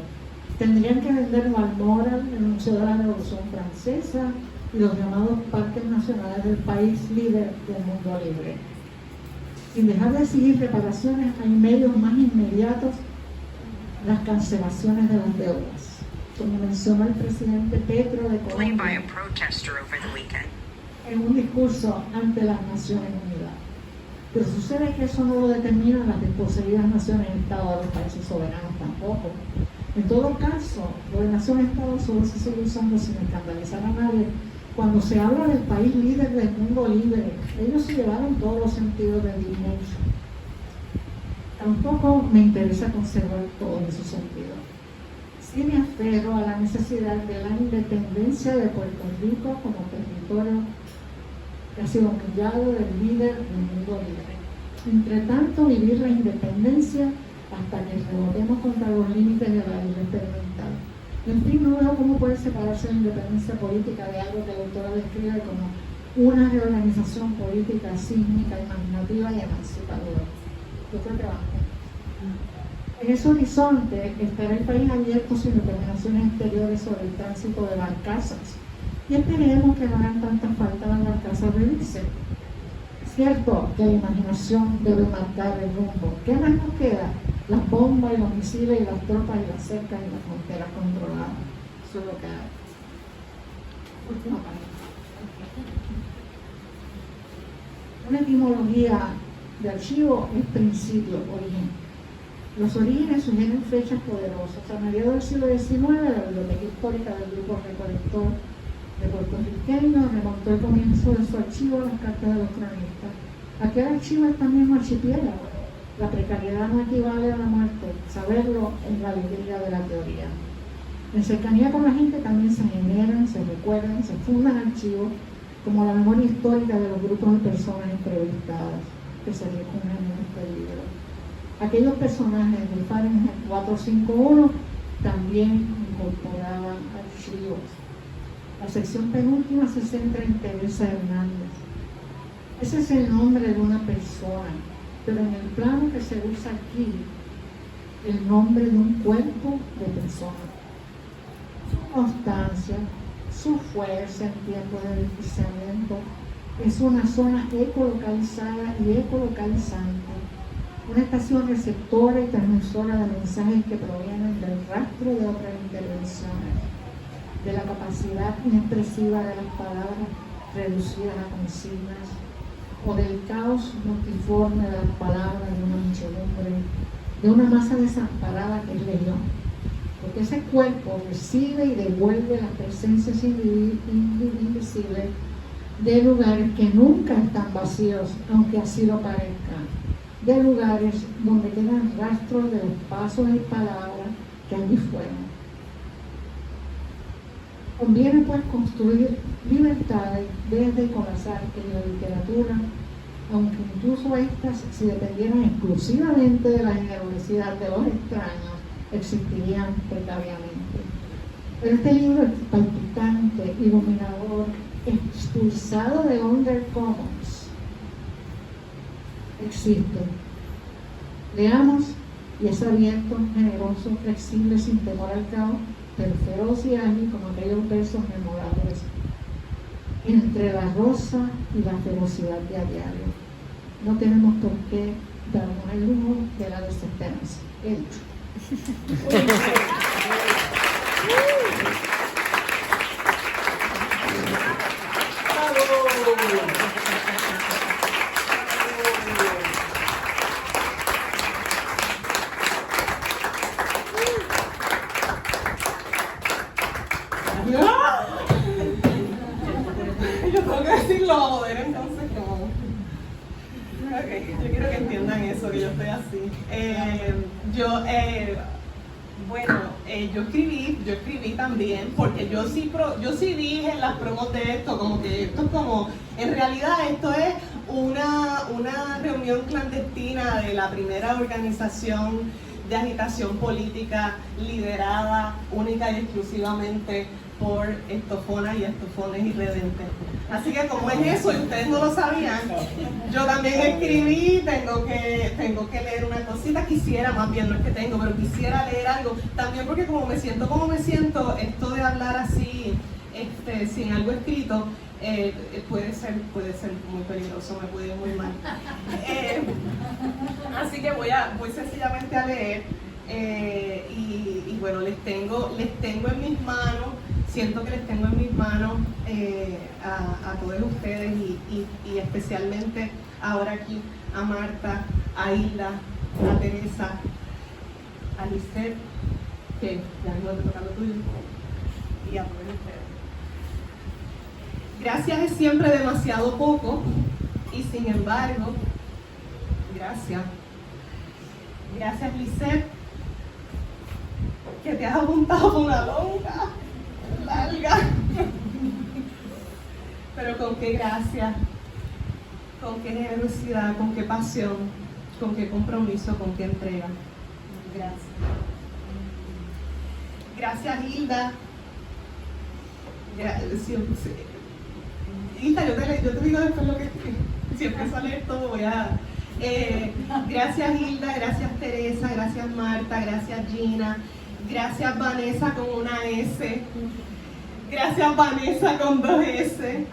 tendrían que vender Balmoral, el Museo de la Revolución Francesa y los llamados parques nacionales del país líder del mundo libre. Sin dejar de exigir reparaciones, hay medios más inmediatos, las cancelaciones de las deudas. Como mencionó el presidente Petro de Colombia en un discurso ante las Naciones Unidas. Pero sucede que eso no lo determinan las desposeídas naciones-estado de los países soberanos tampoco. En todo caso, lo de nación-estado solo se sigue usando sin escandalizar a nadie. Cuando se habla del país líder del mundo libre, ellos se llevaron todos los sentidos del nation. Tampoco me interesa conservar todos esos sentidos. Sí me aferro a la necesidad de la independencia de Puerto Rico como territorio que ha sido humillado del líder del mundo libre. Entre tanto, vivir la independencia hasta que rebotemos contra los límites de la vida experimental. En fin, no veo cómo puede separarse la independencia política de algo que el autor describe como una reorganización política sísmica, imaginativa y emancipadora. Yo creo que va. En ese horizonte estará el país abierto sin determinaciones exteriores sobre el tránsito de barcazas y esperemos que no hagan tanta falta las barcazas de diésel. Cierto que la imaginación debe marcar el rumbo. ¿Qué más nos queda? Las bombas y los misiles y las tropas y las cercas y las fronteras controladas. Eso es lo que hay. Última página. Una etimología de archivo es principio, origen. Los orígenes sugieren fechas poderosas. A mediados del siglo XIX, la biblioteca histórica del grupo recolector de puertorriqueños remontó el comienzo de su archivo a las cartas de los cronistas. Aquel archivo es también un archipiélago. La precariedad no equivale a la muerte. Saberlo es la alegría de la teoría. En cercanía con la gente también se generan, se recuerdan, se fundan archivos como la memoria histórica de los grupos de personas entrevistadas que se recogen en este libro. Aquellos personajes de Fahrenheit 451 también incorporaban archivos. La sección penúltima se centra en Teresa Hernández. Ese es el nombre de una persona, pero en el plano que se usa aquí, el nombre de un cuerpo de persona. Su constancia, su fuerza en tiempos de desquiciamiento, es una zona ecolocalizada y ecolocalizante, una estación receptora y transmisora de mensajes que provienen del rastro de otras intervenciones, de la capacidad inexpresiva de las palabras reducidas a consignas, o del caos multiforme de las palabras de una muchedumbre, de una masa desamparada que es legión. Porque ese cuerpo recibe y devuelve las presencias invisibles de lugares que nunca están vacíos, aunque así lo parezcan, de lugares donde quedan rastros de los pasos y palabras que allí fueron. Conviene pues construir libertades desde y con las artes y la literatura, aunque incluso estas, si dependieran exclusivamente de la generosidad de los extraños, existirían precariamente. Pero este libro es palpitante, iluminador, expulsado de Undercommons, existe. Leamos y es abierto, generoso, flexible, sin temor al caos, pero feroz y ágil como aquellos versos memorables, entre la rosa y la ferocidad de a diario. No tenemos por qué darnos el lujo de la desesperanza. He dicho. Yo tengo que decirlo a poder entonces como... Ok, yo quiero que entiendan eso, que yo estoy así. Yo escribí también, porque yo sí dije en las promos de esto, como que esto es como, en realidad esto es una reunión clandestina de la primera organización de agitación política liderada única y exclusivamente por estofonas y estofones irredentes. Así que como es eso y ustedes no lo sabían, yo también escribí, tengo que leer una cosita, quisiera, más bien no es que tengo, pero quisiera leer algo, también porque como me siento, esto de hablar así, sin algo escrito, puede ser muy peligroso, me puede ir muy mal. Así que voy sencillamente a leer, y bueno, les tengo en mis manos, siento que les tengo en mis manos a todos ustedes y especialmente ahora aquí a Marta, a Hilda, a Teresa, a Lisette, que ya no te toca lo tuyo, y a todos ustedes. Gracias es siempre demasiado poco y sin embargo, gracias. Gracias, Lisette, que te has apuntado por una longa, larga. Pero con qué gracia, con qué generosidad, con qué pasión, con qué compromiso, con qué entrega. Gracias. Gracias, Hilda. Hilda, yo te digo después lo que si empiezo a leer todo voy a... gracias Hilda, gracias Teresa, gracias Marta, gracias Gina, gracias Vanessa con una S, Gracias Vanessa con 2S.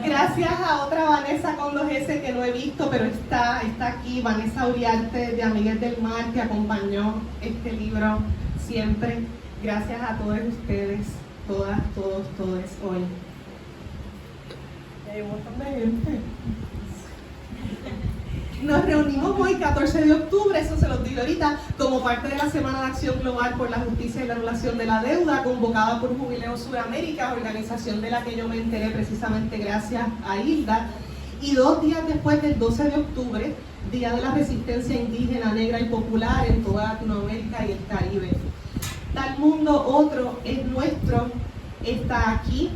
Gracias a otra Vanessa con 2S que no he visto, pero está aquí, Vanessa Uriarte de Amigas del Mar, que acompañó este libro siempre. Gracias a todos ustedes, todas, todos, todes hoy. Hay un montón de gente. Nos reunimos hoy, 14 de octubre, eso se los digo ahorita, como parte de la Semana de Acción Global por la Justicia y la Anulación de la Deuda, convocada por Jubileo Sudamérica, organización de la que yo me enteré precisamente gracias a Hilda. Y 2 días después del 12 de octubre, Día de la Resistencia Indígena, Negra y Popular en toda Latinoamérica y el Caribe. Tal mundo otro es nuestro, está aquí,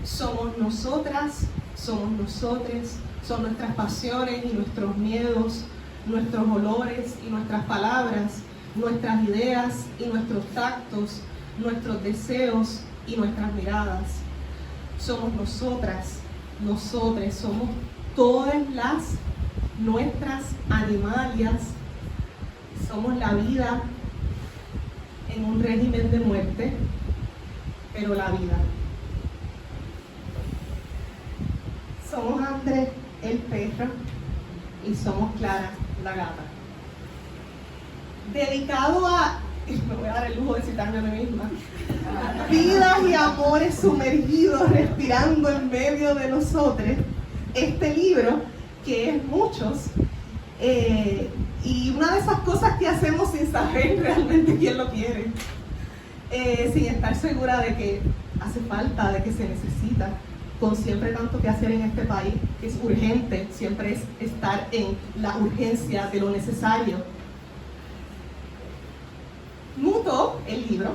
somos nosotras, somos nosotres, son nuestras pasiones y nuestros miedos, nuestros olores y nuestras palabras, nuestras ideas y nuestros tactos, nuestros deseos y nuestras miradas. Somos nosotras, nosotres, somos todas las nuestras animalias, somos la vida en un régimen de muerte, pero la vida. Somos Andrés, el perro, y somos Clara, la gata. Dedicado a, me voy a dar el lujo de citarme a mí misma, vidas y amores sumergidos, respirando en medio de nosotros, este libro, que es muchos, y una de esas cosas que hacemos sin saber realmente quién lo quiere, sin estar segura de que hace falta, de que se necesita, con siempre tanto que hacer en este país, que es urgente, siempre es estar en la urgencia de lo necesario. Muto, el libro,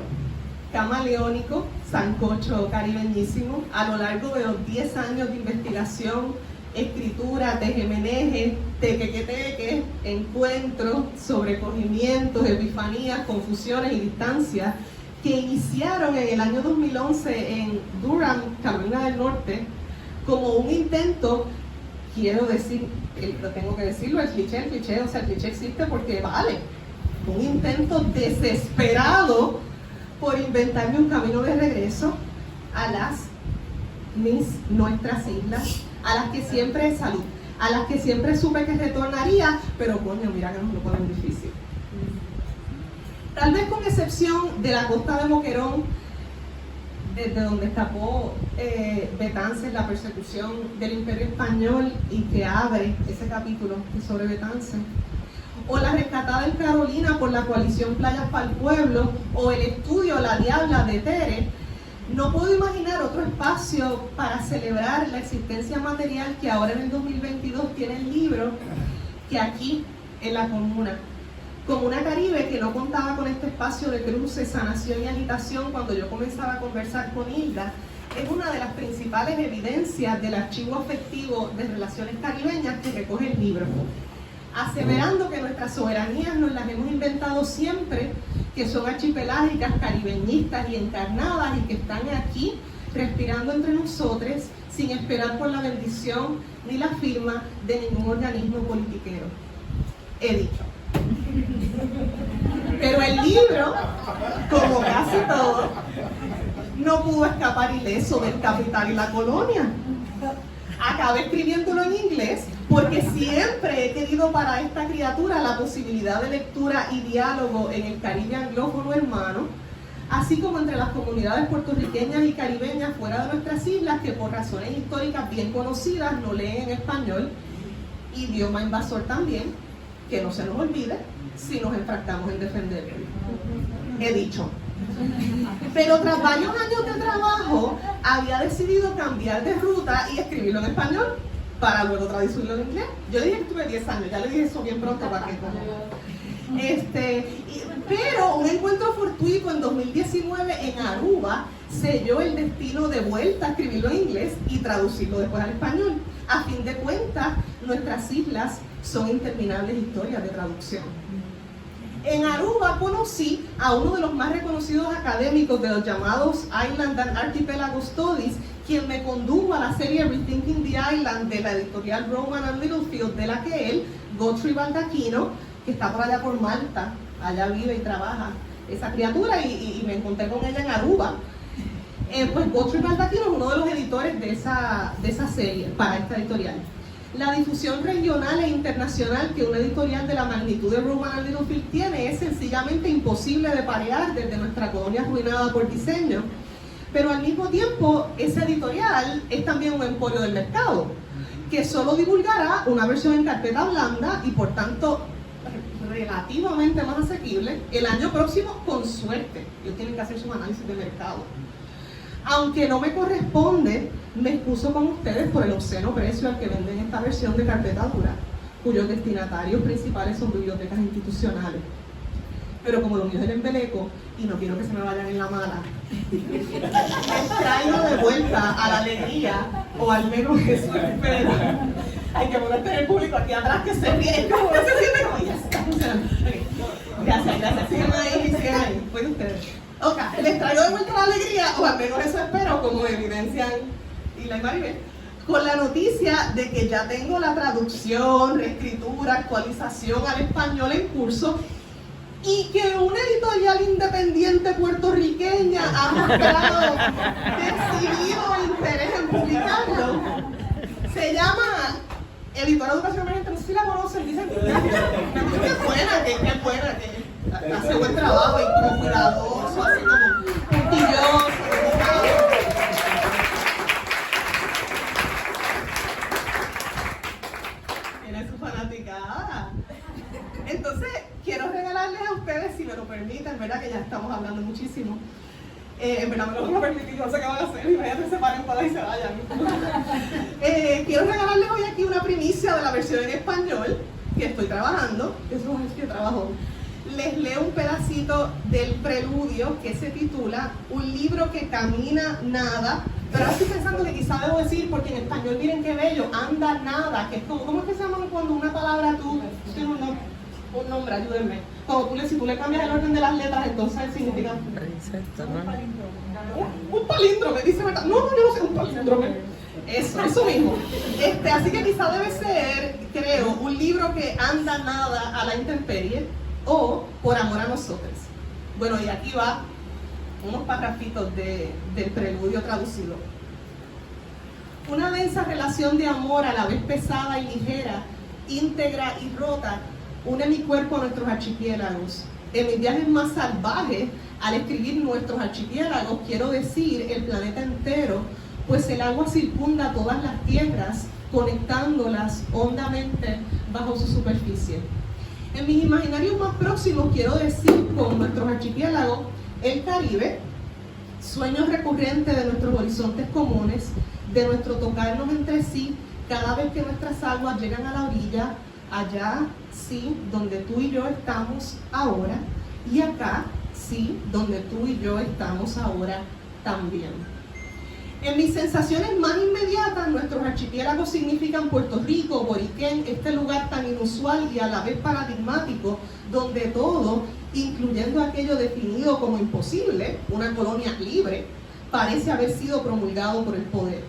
camaleónico, sancocho caribeñísimo, a lo largo de los 10 años de investigación, escritura, tejemeneje, tequequeteque, encuentros, sobrecogimientos, epifanías, confusiones y distancias, que iniciaron en el año 2011 en Durham, Carolina del Norte, como un intento, quiero decir, tengo que decirlo, el cliché, o sea, el cliché existe porque vale, un intento desesperado por inventarme un camino de regreso a nuestras islas, a las que siempre salí, a las que siempre supe que retornaría, pero coño, mira que nos lo ponen difícil. Tal vez con excepción de la costa de Boquerón, desde donde escapó Betances, la persecución del Imperio Español, y que abre ese capítulo que es sobre Betances, o la rescatada en Carolina por la coalición Playas para el Pueblo, o el estudio La Diabla de Tere, no puedo imaginar otro espacio para celebrar la existencia material que ahora en el 2022 tiene el libro que aquí en la comuna. Comuna Caribe, que no contaba con este espacio de cruce, sanación y agitación cuando yo comenzaba a conversar con Hilda, es una de las principales evidencias del archivo afectivo de relaciones caribeñas que recoge el libro, aseverando que nuestras soberanías nos las hemos inventado siempre, que son archipelágicas, caribeñistas y encarnadas, y que están aquí respirando entre nosotros sin esperar por la bendición ni la firma de ningún organismo politiquero. He dicho. Pero el libro, como casi todo, no pudo escapar ileso del capital y la colonia. Acabé escribiéndolo en inglés porque siempre he querido para esta criatura la posibilidad de lectura y diálogo en el Caribe anglófono hermano, así como entre las comunidades puertorriqueñas y caribeñas fuera de nuestras islas, que por razones históricas bien conocidas no leen en español, idioma invasor también, que no se nos olvide si nos enfrascamos en defenderlo. He dicho. Pero tras varios años de trabajo, había decidido cambiar de ruta y escribirlo en español para luego traducirlo en inglés. Yo dije que estuve 10 años, ya le dije eso bien pronto para que pero un encuentro fortuito en 2019 en Aruba selló el destino de vuelta a escribirlo en inglés y traducirlo después al español. A fin de cuentas, nuestras islas son interminables historias de traducción. En Aruba conocí a uno de los más reconocidos académicos de los llamados Island and Archipelago Studies, quien me condujo a la serie Rethinking the Island de la editorial Rowman and Littlefield, de la que él, Godfrey Baldacchino, que está por allá por Malta, allá vive y trabaja esa criatura, y me encontré con ella en Aruba. Pues Gottfried Baldacchino es uno de los editores de esa serie para esta editorial. La difusión regional e internacional que una editorial de la magnitud de Rowman & Littlefield tiene es sencillamente imposible de parear desde nuestra colonia arruinada por diseño, pero al mismo tiempo esa editorial es también un emporio del mercado, que solo divulgará una versión en carpeta blanda y por tanto relativamente más asequible el año próximo con suerte. Ellos tienen que hacer sus análisis de mercado. Aunque no me corresponde, me excuso con ustedes por el obsceno precio al que venden esta versión de carpeta dura, cuyos destinatarios principales son bibliotecas institucionales. Pero como lo mío es el embeleco y no quiero que se me vayan en la mala, les traigo de vuelta a la alegría, o al menos eso espera. Hay que ponerte en el público aquí atrás que se ríe, es como uno se siente como ya está funcionando. Gracias, sigan ahí, pueden ustedes. Ok, les traigo de vuelta la alegría, o al menos eso espero, como evidencian Isla y Maribel, con la noticia de que ya tengo la traducción, reescritura, actualización al español en curso, y que una editorial independiente puertorriqueña ha mostrado decidido interés en publicarlo. Se llama Editora de Educación Emergente, no sé si la conocen, dicen que es buena, que hace buen trabajo y como cuidadoso, así como puntilloso, tiene su fanaticada. Entonces, quiero regalarles a ustedes, si me lo permiten, ¿verdad? Que ya estamos hablando muchísimo. En verdad me lo van a permitir, yo no sé qué van a hacer, imagínate se paren para y se vayan. Quiero regalarles hoy aquí una primicia de la versión en español que estoy trabajando, eso es que trabajo. Les leo un pedacito del preludio que se titula Un libro que camina nada, pero ahora estoy pensando que quizá debo decir, porque en español miren qué bello, anda nada, que es como, ¿cómo es que se llama cuando una palabra tú tiene un nombre, ayúdenme? Como si tú le cambias el orden de las letras, entonces significa un palíndrome, dice verdad. No, yo no sé, un palíndrome. Eso mismo. Así que quizá debe ser, creo, un libro que anda nada a la intemperie o Por amor a nosotros. Bueno, y aquí va unos parrafitos del preludio traducido. Una densa relación de amor a la vez pesada y ligera, íntegra y rota, une mi cuerpo a nuestros archipiélagos. En mis viajes más salvajes, al escribir nuestros archipiélagos, quiero decir el planeta entero, pues el agua circunda todas las tierras, conectándolas hondamente bajo su superficie. En mis imaginarios más próximos quiero decir con nuestros archipiélagos el Caribe, sueños recurrentes de nuestros horizontes comunes, de nuestro tocarnos entre sí cada vez que nuestras aguas llegan a la orilla, allá, sí, donde tú y yo estamos ahora, y acá, sí, donde tú y yo estamos ahora también. En mis sensaciones más inmediatas, nuestros archipiélagos significan Puerto Rico, Boriquén, este lugar tan inusual y a la vez paradigmático, donde todo, incluyendo aquello definido como imposible, una colonia libre, parece haber sido promulgado por el poder.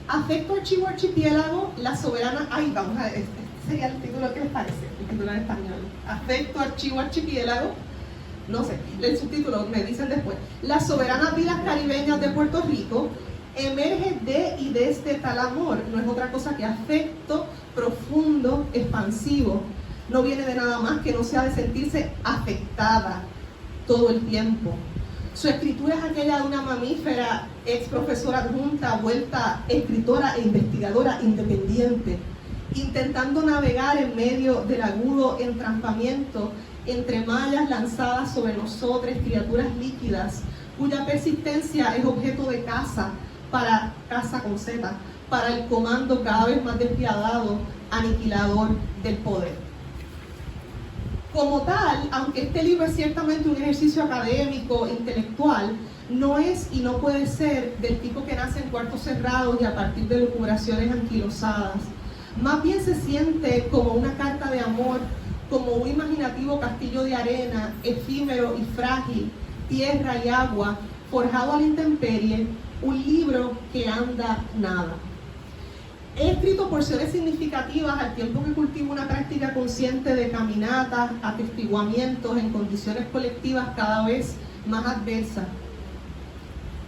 Afecto Archivo Archipiélago, la soberana... Ay, vamos a ver, este sería el título que les parece, el título en español. Afecto Archivo Archipiélago, no sé, el subtítulo me dicen después. Las soberanas vidas caribeñas de Puerto Rico emerge de y desde tal amor. No es otra cosa que afecto profundo, expansivo. No viene de nada más que no sea de sentirse afectada todo el tiempo. Su escritura es aquella de una mamífera, ex profesora adjunta, vuelta escritora e investigadora independiente, intentando navegar en medio del agudo entrampamiento entre mallas lanzadas sobre nosotros, criaturas líquidas, cuya persistencia es objeto de caza con Z, para el comando cada vez más despiadado, aniquilador del poder. Como tal, aunque este libro es ciertamente un ejercicio académico, intelectual, no es y no puede ser del tipo que nace en cuartos cerrados y a partir de lucubraciones anquilosadas. Más bien se siente como una carta de amor, como un imaginativo castillo de arena, efímero y frágil, tierra y agua, forjado a la intemperie, un libro que anda nada. He escrito porciones significativas al tiempo que cultivo una práctica consciente de caminatas, atestiguamientos en condiciones colectivas cada vez más adversas.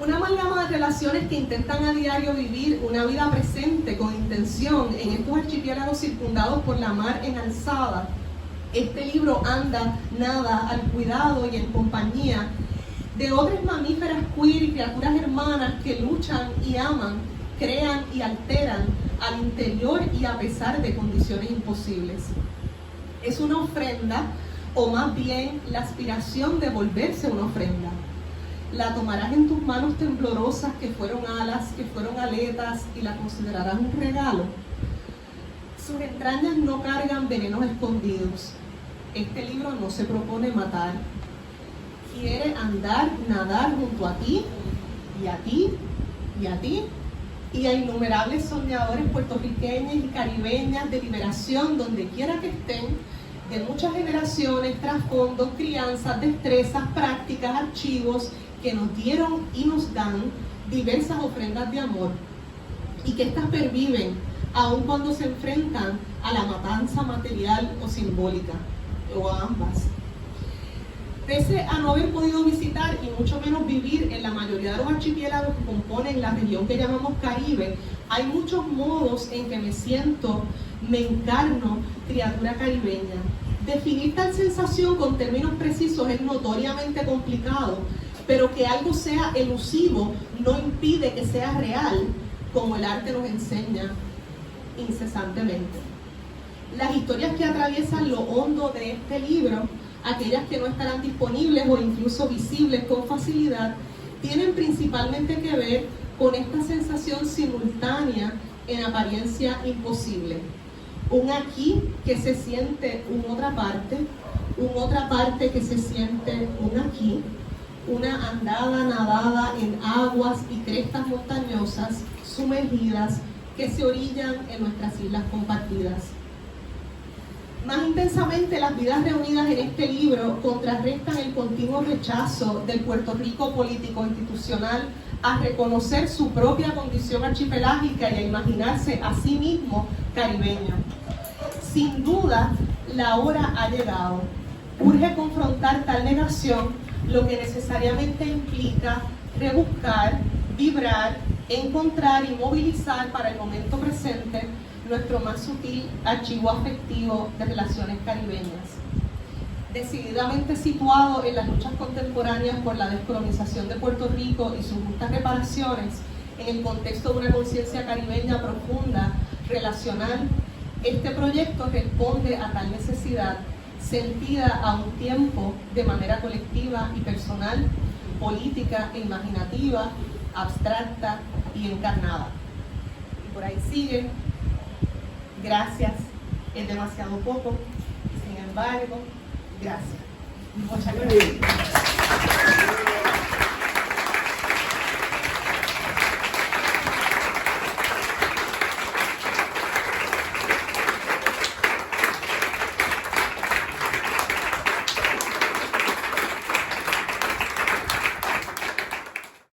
Una amalgama de relaciones que intentan a diario vivir una vida presente con intención en estos archipiélagos circundados por la mar en alzada. Este libro anda, nada, al cuidado y en compañía de otras mamíferas queer y criaturas hermanas que luchan y aman, crean y alteran al interior y a pesar de condiciones imposibles. Es una ofrenda, o más bien la aspiración de volverse una ofrenda. La tomarás en tus manos temblorosas que fueron alas, que fueron aletas, y la considerarás un regalo. Sus entrañas no cargan venenos escondidos. Este libro no se propone matar. Quiere andar, nadar junto a ti, y a ti, y a ti, y a innumerables soñadores puertorriqueños y caribeñas de liberación, donde quiera que estén, de muchas generaciones, trasfondos, crianzas, destrezas, prácticas, archivos, que nos dieron y nos dan diversas ofrendas de amor, y que éstas perviven aun cuando se enfrentan a la matanza material o simbólica, o a ambas. Pese a no haber podido visitar y mucho menos vivir en la mayoría de los archipiélagos que componen la región que llamamos Caribe, hay muchos modos en que me siento, me encarno criatura caribeña. Definir tal sensación con términos precisos es notoriamente complicado, pero que algo sea elusivo no impide que sea real, como el arte nos enseña incesantemente. Las historias que atraviesan lo hondo de este libro, aquellas que no estarán disponibles o incluso visibles con facilidad, tienen principalmente que ver con esta sensación simultánea en apariencia imposible. Un aquí que se siente un otra parte que se siente un aquí, una andada nadada en aguas y crestas montañosas sumergidas que se orillan en nuestras islas compartidas. Más intensamente, las vidas reunidas en este libro contrarrestan el continuo rechazo del Puerto Rico político-institucional a reconocer su propia condición archipelágica y a imaginarse a sí mismo caribeño. Sin duda, la hora ha llegado. Urge confrontar tal negación, lo que necesariamente implica rebuscar, vibrar, encontrar y movilizar para el momento presente nuestro más sutil archivo afectivo de relaciones caribeñas. Decididamente situado en las luchas contemporáneas por la descolonización de Puerto Rico y sus justas reparaciones, en el contexto de una conciencia caribeña profunda, relacional, este proyecto responde a tal necesidad, sentida a un tiempo de manera colectiva y personal, política e imaginativa, abstracta y encarnada. Y por ahí sigue. Gracias, es demasiado poco, sin embargo, gracias. Muchas gracias.